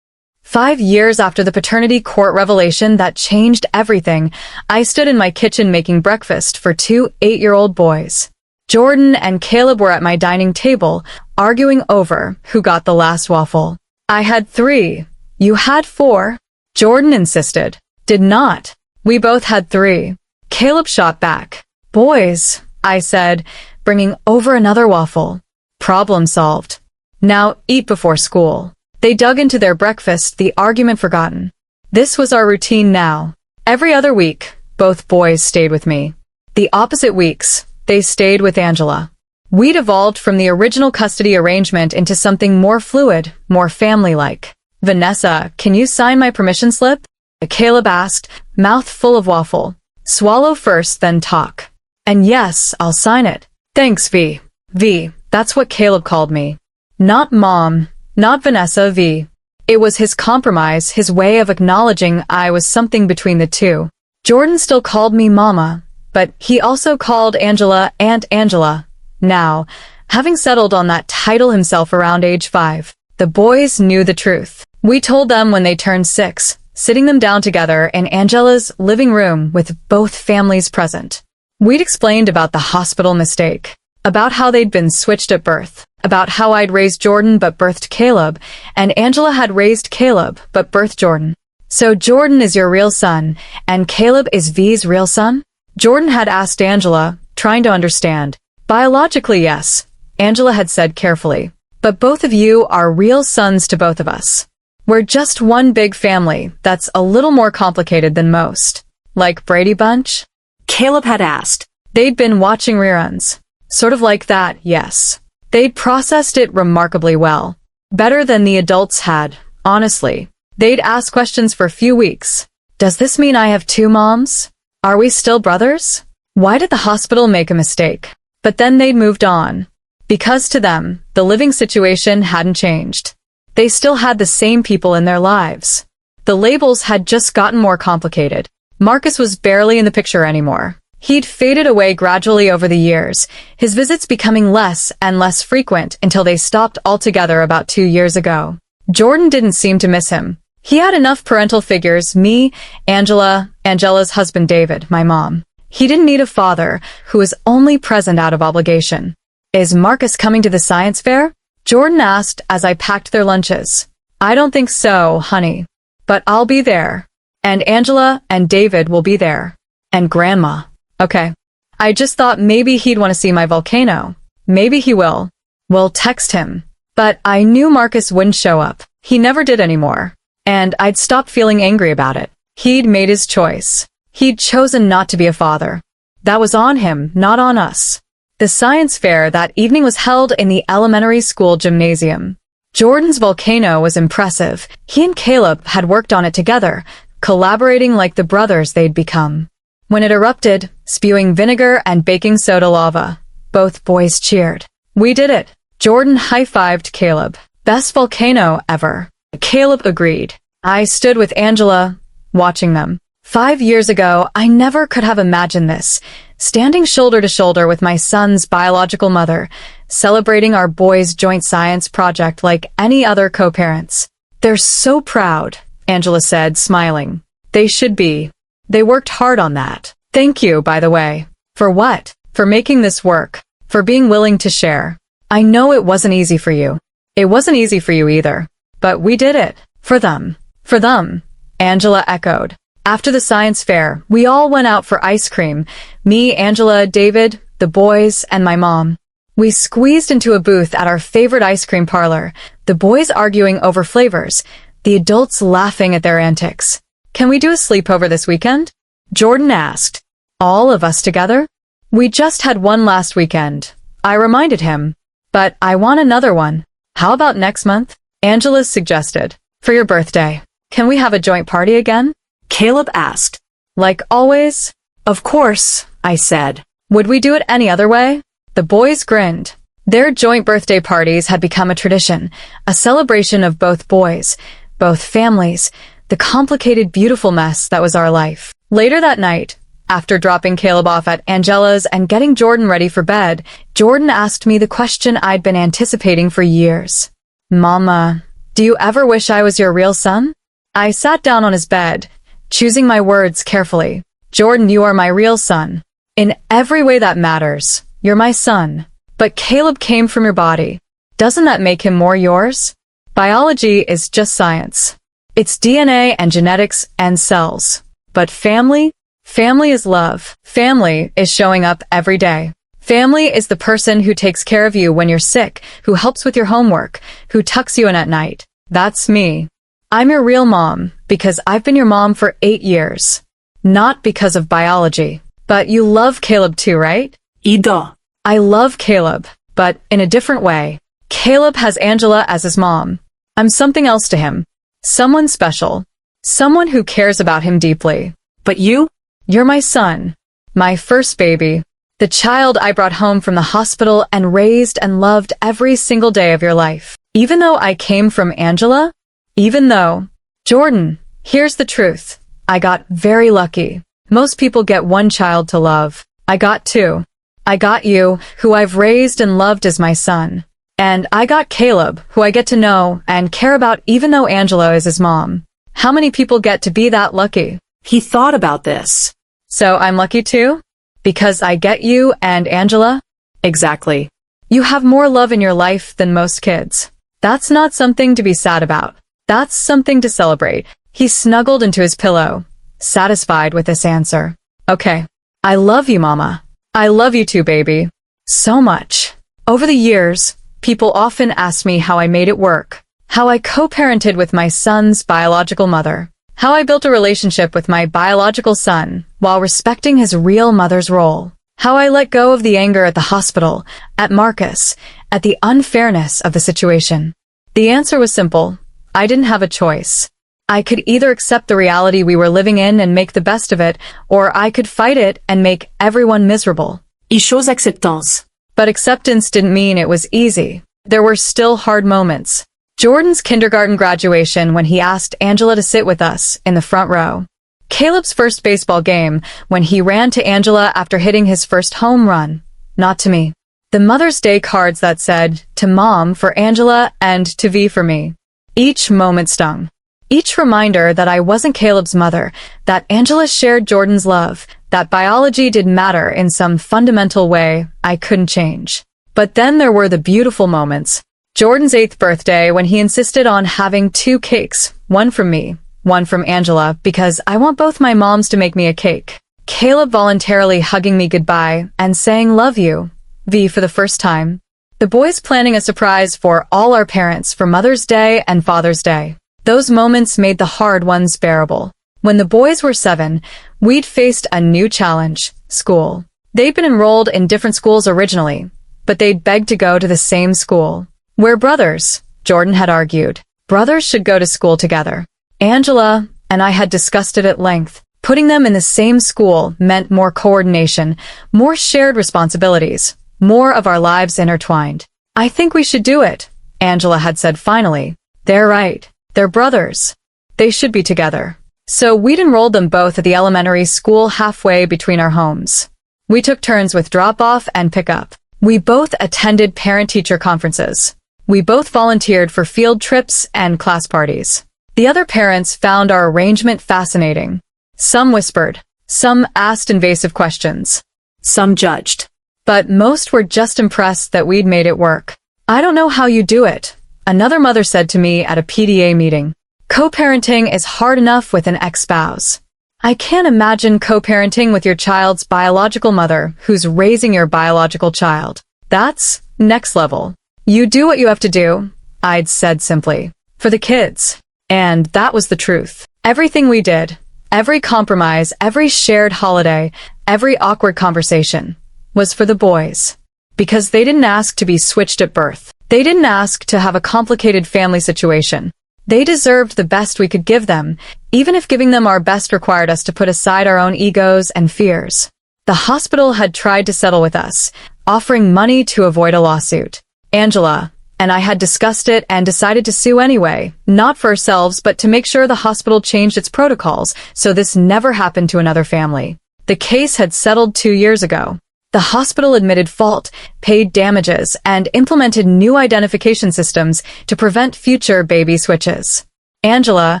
5 years after the paternity court revelation that changed everything, I stood in my kitchen making breakfast for two 8-year-old boys. Jordan and Caleb were at my dining table, arguing over who got the last waffle. I had 3. You had 4. Jordan insisted. Did not. We both had 3. Caleb shot back. Boys, I said, bringing over another waffle. Problem solved. Now eat before school. They dug into their breakfast, the argument forgotten. This was our routine now. Every other week, both boys stayed with me. The opposite weeks, they stayed with Angela. We'd evolved from the original custody arrangement into something more fluid, more family-like. Vanessa, can you sign my permission slip? Caleb asked, mouth full of waffle. Swallow first, then talk. And yes, I'll sign it. Thanks, V. V, that's what Caleb called me. Not Mom, not Vanessa, V. It was his compromise, his way of acknowledging I was something between the two. Jordan still called me Mama, but he also called Angela Aunt Angela. Now, having settled on that title himself around age 5, the boys knew the truth. We told them when they turned 6, sitting them down together in Angela's living room with both families present. We'd explained about the hospital mistake, about how they'd been switched at birth, about how I'd raised Jordan but birthed Caleb, and Angela had raised Caleb but birthed Jordan. So Jordan is your real son, and Caleb is V's real son? Jordan had asked Angela, trying to understand. Biologically, yes, Angela had said carefully. But both of you are real sons to both of us. We're just one big family that's a little more complicated than most. Like Brady Bunch? Caleb had asked. They'd been watching reruns. Sort of like that, yes. They'd processed it remarkably well. Better than the adults had, honestly. They'd ask questions for a few weeks. Does this mean I have 2 moms? Are we still brothers? Why did the hospital make a mistake? But then they'd moved on. Because to them, the living situation hadn't changed. They still had the same people in their lives. The labels had just gotten more complicated. Marcus was barely in the picture anymore. He'd faded away gradually over the years, his visits becoming less and less frequent until they stopped altogether about 2 years ago. Jordan didn't seem to miss him. He had enough parental figures, me, Angela, Angela's husband David, my mom. He didn't need a father who was only present out of obligation. Is Marcus coming to the science fair? Jordan asked as I packed their lunches. I don't think so, honey. But I'll be there. And Angela and David will be there. And Grandma. Okay. I just thought maybe he'd want to see my volcano. Maybe he will. We'll text him. But I knew Marcus wouldn't show up. He never did anymore. And I'd stopped feeling angry about it. He'd made his choice. He'd chosen not to be a father. That was on him, not on us. The science fair that evening was held in the elementary school gymnasium. Jordan's volcano was impressive. He and Caleb had worked on it together, collaborating like the brothers they'd become. When it erupted, spewing vinegar and baking soda lava, both boys cheered. We did it. Jordan high-fived Caleb. Best volcano ever. Caleb agreed. I stood with Angela, watching them. 5 years ago, I never could have imagined this. Standing shoulder to shoulder with my son's biological mother, celebrating our boys' joint science project like any other co-parents. They're so proud, Angela said, smiling. They should be. They worked hard on that. Thank you, by the way. For what? For making this work. For being willing to share. I know it wasn't easy for you. It wasn't easy for you either. But we did it. For them. For them. Angela echoed. After the science fair, we all went out for ice cream. Me, Angela, David, the boys, and my mom. We squeezed into a booth at our favorite ice cream parlor, the boys arguing over flavors, the adults laughing at their antics. Can we do a sleepover this weekend? Jordan asked. All of us together? We just had one last weekend. I reminded him. But I want another one. How about next month? Angela suggested. For your birthday. Can we have a joint party again? Caleb asked. Like always? Of course, I said. Would we do it any other way? The boys grinned. Their joint birthday parties had become a tradition, a celebration of both boys, both families, the complicated, beautiful mess that was our life. Later that night, after dropping Caleb off at Angela's and getting Jordan ready for bed, Jordan asked me the question I'd been anticipating for years. Mama, Do you ever wish I was your real son? I sat down on his bed, choosing my words carefully. Jordan, you are my real son. In every way that matters, you're my son. But Caleb came from your body. Doesn't that make him more yours? Biology is just science. It's DNA and genetics and cells. But family? Family is love. Family is showing up every day. Family is the person who takes care of you when you're sick, who helps with your homework, who tucks you in at night. That's me. I'm your real mom because I've been your mom for 8 years. Not because of biology. But you love Caleb too, right? Ida. I love Caleb, but in a different way. Caleb has Angela as his mom. I'm something else to him. Someone special. Someone who cares about him deeply. But you? You're my son. My first baby. The child I brought home from the hospital and raised and loved every single day of your life. Even though I came from Angela? Even though. Jordan, here's the truth. I got very lucky. Most people get one child to love. I got 2. I got you, who I've raised and loved as my son. And I got Caleb, who I get to know and care about even though Angela is his mom. How many people get to be that lucky? He thought about this. So I'm lucky too? Because I get you and Angela? Exactly. You have more love in your life than most kids. That's not something to be sad about. That's something to celebrate. He snuggled into his pillow, satisfied with this answer. Okay. I love you, Mama. I love you too, baby. So much. Over the years, people often ask me how I made it work, how I co-parented with my son's biological mother, how I built a relationship with my biological son while respecting his real mother's role, how I let go of the anger at the hospital, at Marcus, at the unfairness of the situation. The answer was simple. I didn't have a choice. I could either accept the reality we were living in and make the best of it, or I could fight it and make everyone miserable. Il chose acceptance. But acceptance didn't mean it was easy. There were still hard moments. Jordan's kindergarten graduation when he asked Angela to sit with us in the front row. Caleb's first baseball game when he ran to Angela after hitting his first home run. Not to me. The Mother's Day cards that said, to Mom for Angela and to V for me. Each moment stung. Each reminder that I wasn't Caleb's mother, that Angela shared Jordan's love, that biology did matter in some fundamental way I couldn't change. But then there were the beautiful moments. Jordan's 8th birthday when he insisted on having 2 cakes, one from me, one from Angela, because I want both my moms to make me a cake. Caleb voluntarily hugging me goodbye and saying love you, V, for the first time. The boys planning a surprise for all our parents for Mother's Day and Father's Day. Those moments made the hard ones bearable. When the boys were 7, we'd faced a new challenge, school. They'd been enrolled in different schools originally, but they'd begged to go to the same school. We're brothers, Jordan had argued. Brothers should go to school together. Angela and I had discussed it at length. Putting them in the same school meant more coordination, more shared responsibilities, more of our lives intertwined. I think we should do it, Angela had said finally. They're right. They're brothers. They should be together. So we'd enrolled them both at the elementary school halfway between our homes. We took turns with drop-off and pick-up. We both attended parent-teacher conferences. We both volunteered for field trips and class parties. The other parents found our arrangement fascinating. Some whispered. Some asked invasive questions. Some judged. But most were just impressed that we'd made it work. I don't know how you do it, another mother said to me at a PDA meeting. Co-parenting is hard enough with an ex-spouse. I can't imagine co-parenting with your child's biological mother who's raising your biological child. That's next level. You do what you have to do, I'd said simply. For the kids. And that was the truth. Everything we did, every compromise, every shared holiday, every awkward conversation, was for the boys. Because they didn't ask to be switched at birth. They didn't ask to have a complicated family situation. They deserved the best we could give them, even if giving them our best required us to put aside our own egos and fears. The hospital had tried to settle with us, offering money to avoid a lawsuit. Angela and I had discussed it and decided to sue anyway, not for ourselves but to make sure the hospital changed its protocols so this never happened to another family. The case had settled 2 years ago. The hospital admitted fault, paid damages, and implemented new identification systems to prevent future baby switches. Angela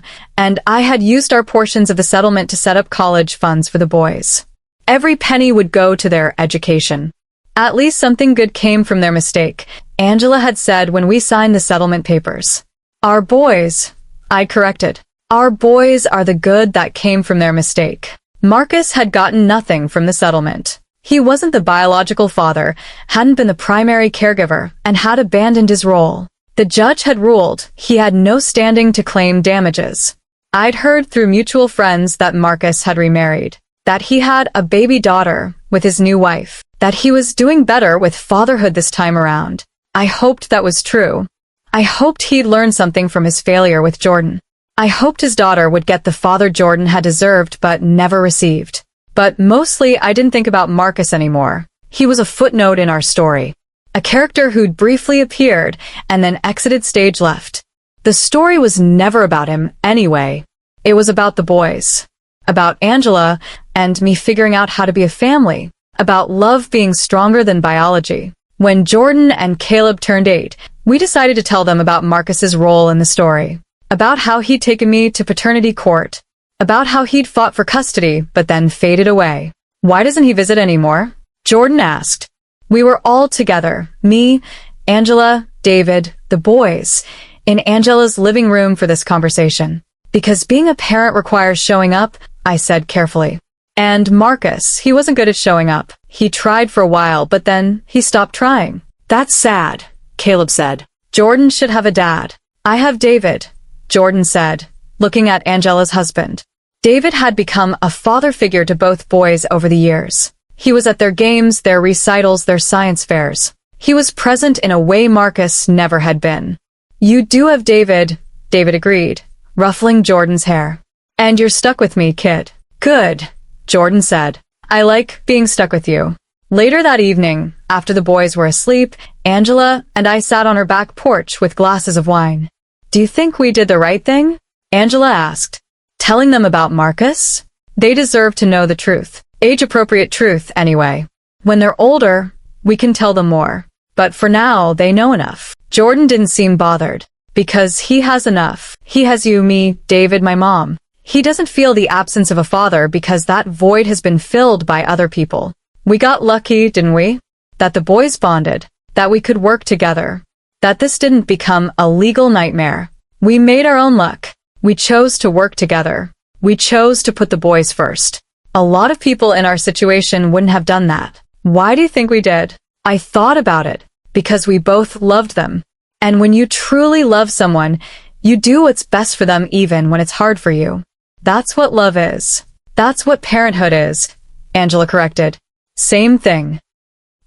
and I had used our portions of the settlement to set up college funds for the boys. Every penny would go to their education. At least something good came from their mistake, Angela had said when we signed the settlement papers. Our boys, I corrected. Our boys are the good that came from their mistake. Marcus had gotten nothing from the settlement. He wasn't the biological father, hadn't been the primary caregiver, and had abandoned his role. The judge had ruled he had no standing to claim damages. I'd heard through mutual friends that Marcus had remarried, that he had a baby daughter with his new wife, that he was doing better with fatherhood this time around. I hoped that was true. I hoped he'd learned something from his failure with Jordan. I hoped his daughter would get the father Jordan had deserved but never received. But mostly I didn't think about Marcus anymore. He was a footnote in our story. A character who'd briefly appeared and then exited stage left. The story was never about him anyway. It was about the boys. About Angela and me figuring out how to be a family. About love being stronger than biology. When Jordan and Caleb turned 8, we decided to tell them about Marcus's role in the story. About how he'd taken me to paternity court. About how he'd fought for custody but then faded away. Why doesn't he visit anymore? Jordan asked. We were all together, me, Angela, David, the boys, in Angela's living room for this conversation. Because being a parent requires showing up, I said carefully. And Marcus, he wasn't good at showing up. He tried for a while, but then he stopped trying. That's sad, Caleb said. Jordan should have a dad. I have David, Jordan said, looking at Angela's husband. David had become a father figure to both boys over the years. He was at their games, their recitals, their science fairs. He was present in a way Marcus never had been. You do have David, David agreed, ruffling Jordan's hair. And you're stuck with me, kid. Good, Jordan said. I like being stuck with you. Later that evening, after the boys were asleep, Angela and I sat on her back porch with glasses of wine. Do you think we did the right thing? Angela asked. Telling them about Marcus? They deserve to know the truth. Age-appropriate truth, anyway. When they're older, we can tell them more. But for now, they know enough. Jordan didn't seem bothered. Because he has enough. He has you, me, David, my mom. He doesn't feel the absence of a father because that void has been filled by other people. We got lucky, didn't we? That the boys bonded. That we could work together. That this didn't become a legal nightmare. We made our own luck. We chose to work together. We chose to put the boys first. A lot of people in our situation wouldn't have done that. Why do you think we did? I thought about it. Because we both loved them. And when you truly love someone, you do what's best for them even when it's hard for you. That's what love is. That's what parenthood is, Angela corrected. Same thing.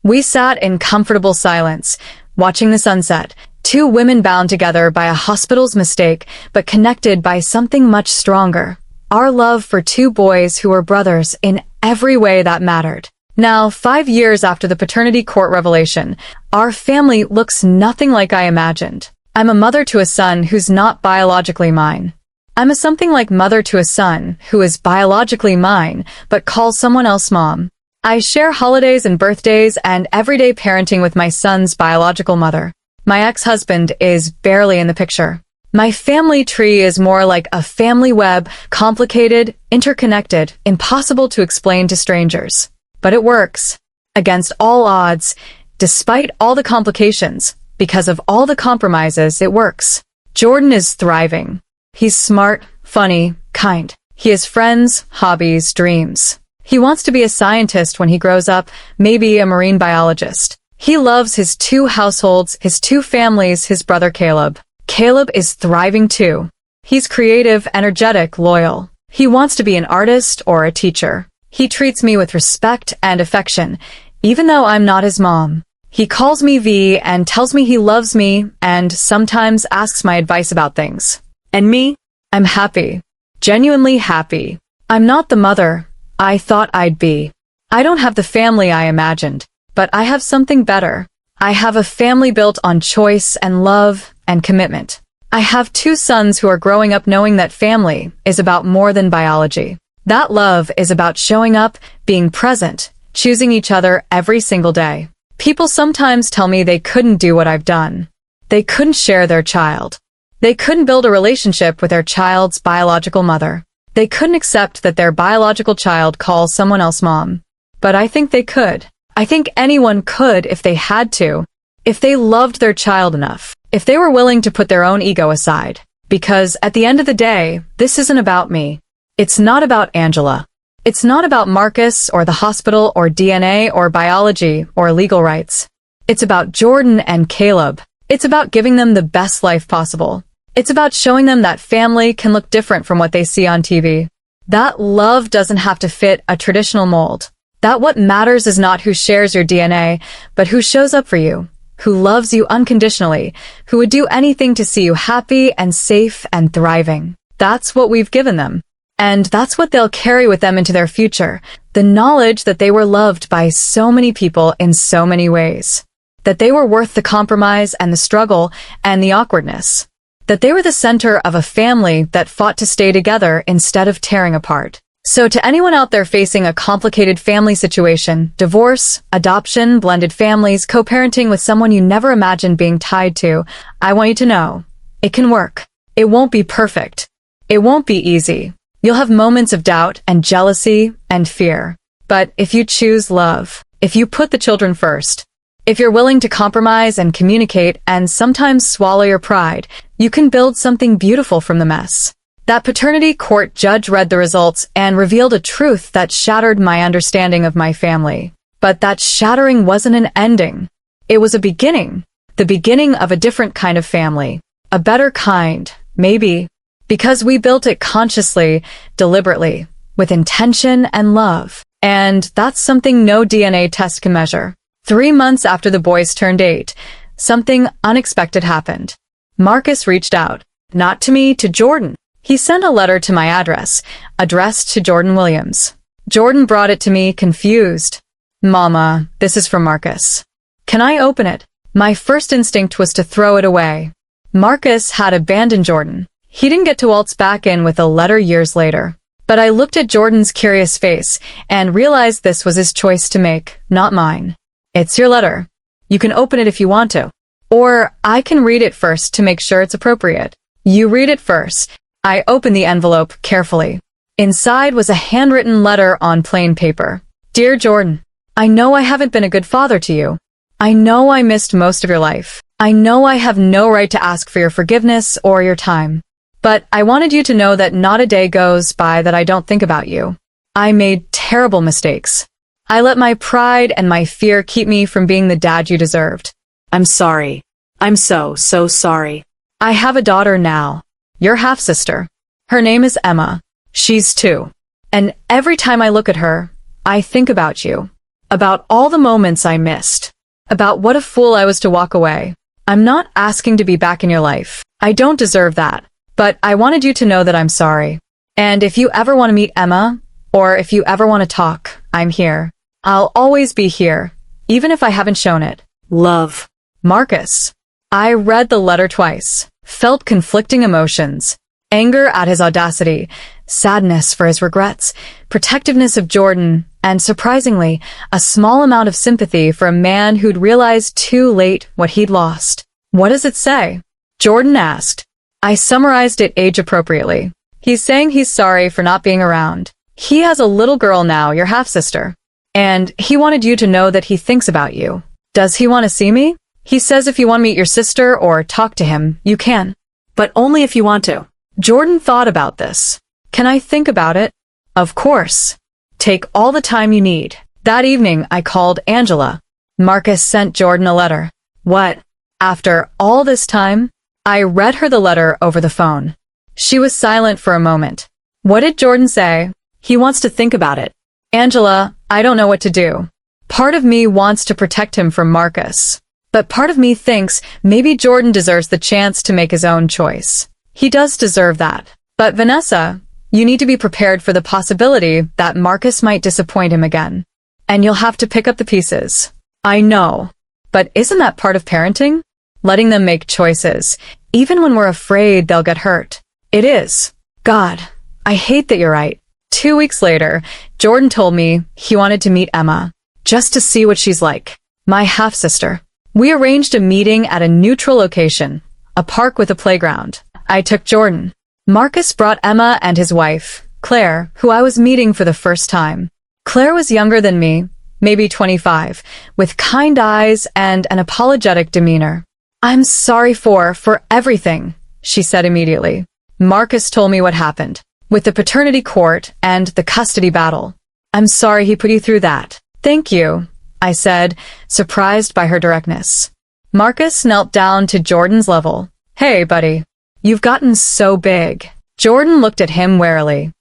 We sat in comfortable silence, watching the sunset, two women bound together by a hospital's mistake, but connected by something much stronger. Our love for two boys who were brothers in every way that mattered. Now, 5 years after the paternity court revelation, our family looks nothing like I imagined. I'm a mother to a son who's not biologically mine. I'm a something like mother to a son who is biologically mine, but calls someone else mom. I share holidays and birthdays and everyday parenting with my son's biological mother. My ex-husband is barely in the picture. My family tree is more like a family web, complicated, interconnected, impossible to explain to strangers. But it works. Against all odds, despite all the complications, because of all the compromises, it works. Jordan is thriving. He's smart, funny, kind. He has friends, hobbies, dreams. He wants to be a scientist when he grows up, maybe a marine biologist. He loves his 2 households, his 2 families, his brother Caleb. Caleb is thriving too. He's creative, energetic, loyal. He wants to be an artist or a teacher. He treats me with respect and affection, even though I'm not his mom. He calls me V and tells me he loves me and sometimes asks my advice about things. And me? I'm happy. Genuinely happy. I'm not the mother I thought I'd be. I don't have the family I imagined, but I have something better. I have a family built on choice and love and commitment. I have 2 sons who are growing up knowing that family is about more than biology. That love is about showing up, being present, choosing each other every single day. People sometimes tell me they couldn't do what I've done. They couldn't share their child. They couldn't build a relationship with their child's biological mother. They couldn't accept that their biological child calls someone else mom. But I think they could. I think anyone could if they had to, if they loved their child enough, if they were willing to put their own ego aside. Because at the end of the day, this isn't about me. It's not about Angela. It's not about Marcus or the hospital or DNA or biology or legal rights. It's about Jordan and Caleb. It's about giving them the best life possible. It's about showing them that family can look different from what they see on TV. That love doesn't have to fit a traditional mold. That what matters is not who shares your DNA, but who shows up for you, who loves you unconditionally, who would do anything to see you happy and safe and thriving. That's what we've given them. And that's what they'll carry with them into their future. The knowledge that they were loved by so many people in so many ways. That they were worth the compromise and the struggle and the awkwardness. That they were the center of a family that fought to stay together instead of tearing apart. So to anyone out there facing a complicated family situation, divorce, adoption, blended families, co-parenting with someone you never imagined being tied to, I want you to know, it can work. It won't be perfect. It won't be easy. You'll have moments of doubt and jealousy and fear. But if you choose love, if you put the children first, if you're willing to compromise and communicate and sometimes swallow your pride, you can build something beautiful from the mess. That paternity court judge read the results and revealed a truth that shattered my understanding of my family. But that shattering wasn't an ending. It was a beginning. The beginning of a different kind of family. A better kind, maybe. Because we built it consciously, deliberately, with intention and love. And that's something no DNA test can measure. 3 months after the boys turned 8, something unexpected happened. Marcus reached out. Not to me, to Jordan. He sent a letter to my address, addressed to Jordan Williams. Jordan brought it to me, confused. Mama, this is from Marcus. Can I open it? My first instinct was to throw it away. Marcus had abandoned Jordan. He didn't get to waltz back in with a letter years later. But I looked at Jordan's curious face and realized this was his choice to make, not mine. It's your letter. You can open it if you want to. Or I can read it first to make sure it's appropriate. You read it first. I opened the envelope carefully. Inside was a handwritten letter on plain paper. Dear Jordan, I know I haven't been a good father to you. I know I missed most of your life. I know I have no right to ask for your forgiveness or your time. But I wanted you to know that not a day goes by that I don't think about you. I made terrible mistakes. I let my pride and my fear keep me from being the dad you deserved. I'm sorry. I'm so sorry. I have a daughter now. Your half-sister. Her name is Emma. She's 2. And every time I look at her, I think about you. About all the moments I missed. About what a fool I was to walk away. I'm not asking to be back in your life. I don't deserve that. But I wanted you to know that I'm sorry. And if you ever want to meet Emma, or if you ever want to talk, I'm here. I'll always be here, even if I haven't shown it. Love. Marcus. I read the letter twice, felt conflicting emotions. Anger at his audacity, sadness for his regrets, protectiveness of Jordan, and surprisingly, a small amount of sympathy for a man who'd realized too late what he'd lost. What does it say? Jordan asked. I summarized it age-appropriately. He's saying he's sorry for not being around. He has a little girl now, your half-sister. And he wanted you to know that he thinks about you. Does he want to see me? He says if you want to meet your sister or talk to him, you can. But only if you want to. Jordan thought about this. Can I think about it? Of course. Take all the time you need. That evening, I called Angela. Marcus sent Jordan a letter. What? After all this time? I read her the letter over the phone. She was silent for a moment. What did Jordan say? He wants to think about it. Angela, I don't know what to do. Part of me wants to protect him from Marcus. But part of me thinks maybe Jordan deserves the chance to make his own choice. He does deserve that. But Vanessa, you need to be prepared for the possibility that Marcus might disappoint him again. And you'll have to pick up the pieces. I know. But isn't that part of parenting? Letting them make choices, even when we're afraid they'll get hurt. It is. God, I hate that you're right. 2 weeks later, Jordan told me he wanted to meet Emma. just to see what she's like. My half-sister. We arranged a meeting at a neutral location, a park with a playground. I took Jordan. Marcus brought Emma and his wife, Claire, who I was meeting for the first time. Claire was younger than me, maybe 25, with kind eyes and an apologetic demeanor. I'm sorry for everything, she said immediately. Marcus told me what happened, with the paternity court and the custody battle. I'm sorry he put you through that. Thank you, I said, surprised by her directness. Marcus knelt down to Jordan's level. Hey, buddy. You've gotten so big. Jordan looked at him warily.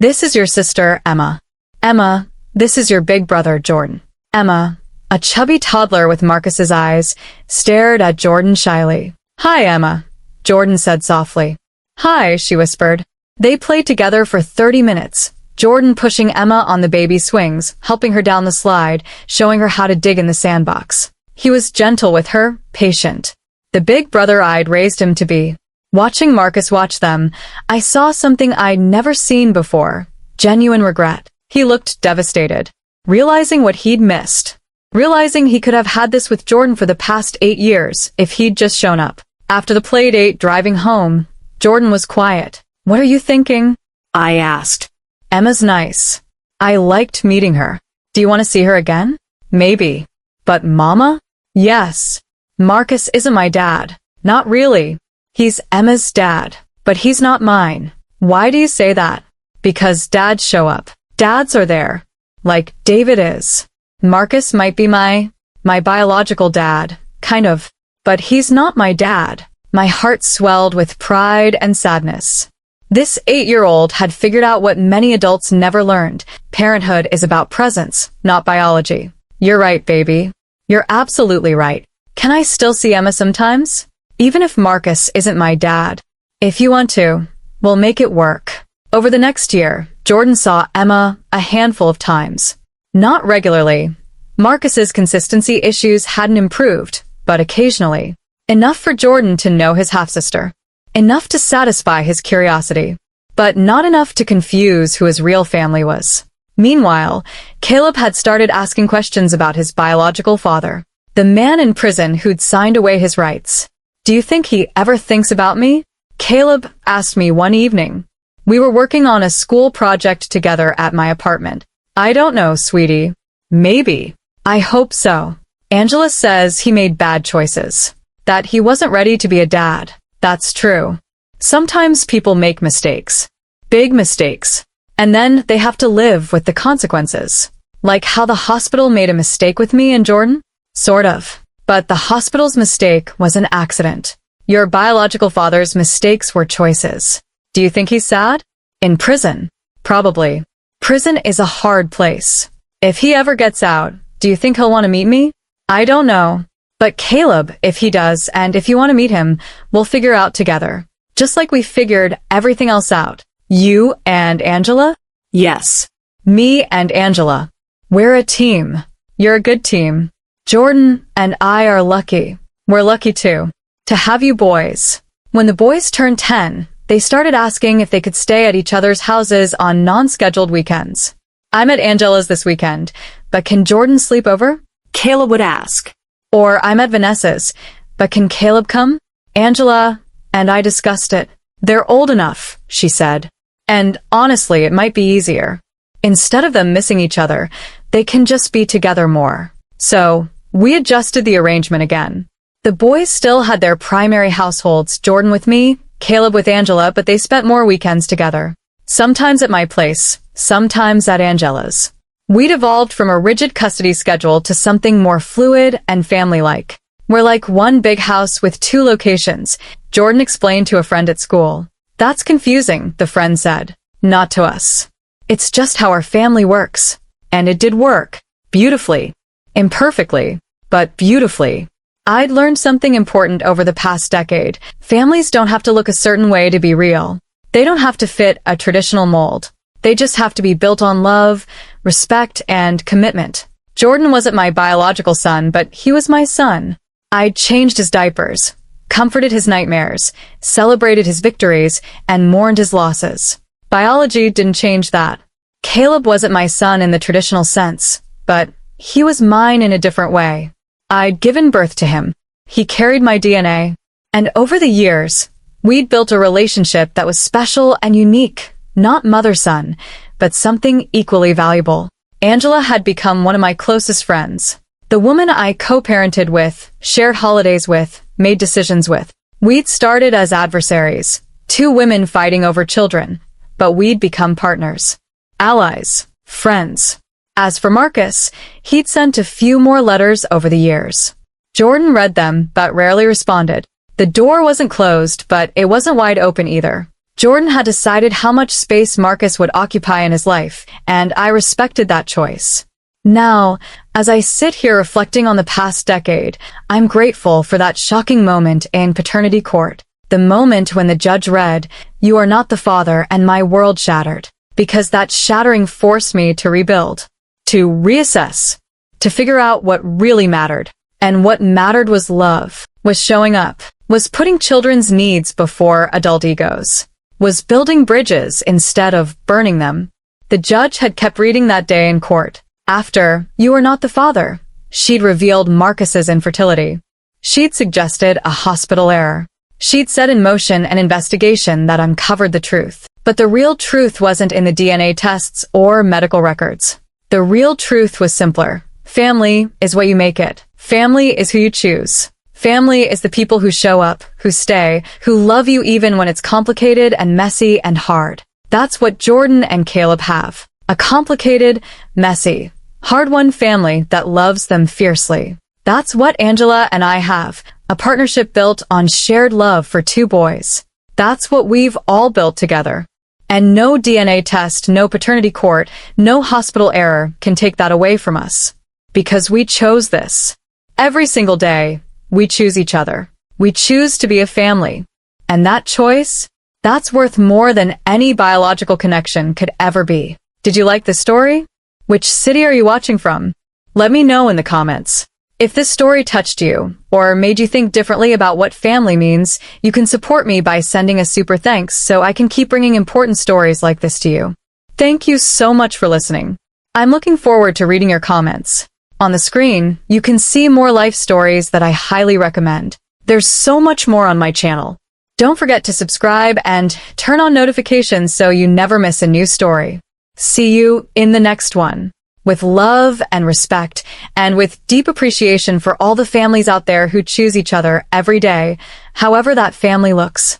This is your sister, Emma. Emma, this is your big brother, Jordan. Emma, a chubby toddler with Marcus's eyes, stared at Jordan shyly. Hi, Emma, Jordan said softly. Hi, she whispered. They played together for 30 minutes, Jordan pushing Emma on the baby swings, helping her down the slide, showing her how to dig in the sandbox. He was gentle with her, patient. The big brother I'd raised him to be. Watching Marcus watch them, I saw something I'd never seen before. Genuine regret. He looked devastated, realizing what he'd missed. Realizing he could have had this with Jordan for the past 8 years if he'd just shown up. After the play date driving home, Jordan was quiet. What are you thinking? I asked. Emma's nice. I liked meeting her. Do you want to see her again? Maybe. But Mama? Yes. Marcus isn't my dad. Not really. He's Emma's dad. But he's not mine. Why do you say that? Because dads show up. Dads are there. Like David is. Marcus might be my biological dad. Kind of. But he's not my dad. My heart swelled with pride and sadness. This 8-year-old had figured out what many adults never learned. Parenthood is about presence, not biology. You're right, baby. You're absolutely right. Can I still see Emma sometimes? Even if Marcus isn't my dad. If you want to, we'll make it work. Over the next year, Jordan saw Emma a handful of times. Not regularly. Marcus's consistency issues hadn't improved, but occasionally. Enough for Jordan to know his half-sister. Enough to satisfy his curiosity. But not enough to confuse who his real family was. Meanwhile, Caleb had started asking questions about his biological father. The man in prison who'd signed away his rights. Do you think he ever thinks about me? Caleb asked me one evening. We were working on a school project together at my apartment. I don't know, sweetie. Maybe. I hope so. Angela says he made bad choices. That he wasn't ready to be a dad. That's true. Sometimes people make mistakes. Big mistakes. And then they have to live with the consequences. Like how the hospital made a mistake with me and Jordan? Sort of. But the hospital's mistake was an accident. Your biological father's mistakes were choices. Do you think he's sad? In prison? Probably. Prison is a hard place. If he ever gets out, do you think he'll want to meet me? I don't know. But Caleb, if he does, and if you want to meet him, we'll figure out together. Just like we figured everything else out. You and Angela? Yes. Me and Angela. We're a team. You're a good team. Jordan and I are lucky. We're lucky too. To have you boys. When the boys turned 10, they started asking if they could stay at each other's houses on non-scheduled weekends. I'm at Angela's this weekend, but can Jordan sleep over? Caleb would ask. Or I'm at Vanessa's, but can Caleb come? Angela and I discussed it. They're old enough, she said. And honestly, it might be easier. Instead of them missing each other, they can just be together more. So, we adjusted the arrangement again. The boys still had their primary households, Jordan with me, Caleb with Angela, but they spent more weekends together. Sometimes at my place, sometimes at Angela's. We'd evolved from a rigid custody schedule to something more fluid and family-like. We're like one big house with 2 locations, Jordan explained to a friend at school. That's confusing, the friend said. Not to us. It's just how our family works. And it did work. Beautifully. Imperfectly. But beautifully. I'd learned something important over the past decade. Families don't have to look a certain way to be real. They don't have to fit a traditional mold. They just have to be built on love, respect, and commitment. Jordan wasn't my biological son, but he was my son. I'd changed his diapers, comforted his nightmares, celebrated his victories, and mourned his losses. Biology didn't change that. Caleb wasn't my son in the traditional sense, but He was mine in a different way. I'd given birth to him. He carried my DNA. And over the years, we'd built a relationship that was special and unique, not mother-son, but something equally valuable. Angela had become one of my closest friends. The woman I co-parented with, shared holidays with, made decisions with. We'd started as adversaries, two women fighting over children, but we'd become partners, allies, friends. As for Marcus, he'd sent a few more letters over the years. Jordan read them, but rarely responded. The door wasn't closed, but it wasn't wide open either. Jordan had decided how much space Marcus would occupy in his life, and I respected that choice. Now, as I sit here reflecting on the past decade, I'm grateful for that shocking moment in paternity court. The moment when the judge read, "You are not the father," and my world shattered. Because that shattering forced me to rebuild, to reassess, to figure out what really mattered. And what mattered was love, was showing up, was putting children's needs before adult egos, was building bridges instead of burning them. The judge had kept reading that day in court. After, "You are not the father," she'd revealed Marcus's infertility. She'd suggested a hospital error. She'd set in motion an investigation that uncovered the truth. But the real truth wasn't in the DNA tests or medical records. The real truth was simpler. Family is what you make it. Family is who you choose. Family is the people who show up, who stay, who love you even when it's complicated and messy and hard. That's what Jordan and Caleb have. A complicated, messy, hard-won family that loves them fiercely. That's what Angela and I have. A partnership built on shared love for two boys. That's what we've all built together. And no DNA test, no paternity court, no hospital error can take that away from us. Because we chose this. Every single day, we choose each other. We choose to be a family. And that choice, that's worth more than any biological connection could ever be. Did you like the story? Which city are you watching from? Let me know in the comments. If this story touched you, or made you think differently about what family means, you can support me by sending a super thanks so I can keep bringing important stories like this to you. Thank you so much for listening. I'm looking forward to reading your comments. On the screen, you can see more life stories that I highly recommend. There's so much more on my channel. Don't forget to subscribe and turn on notifications so you never miss a new story. See you in the next one. With love and respect, and with deep appreciation for all the families out there who choose each other every day, however that family looks.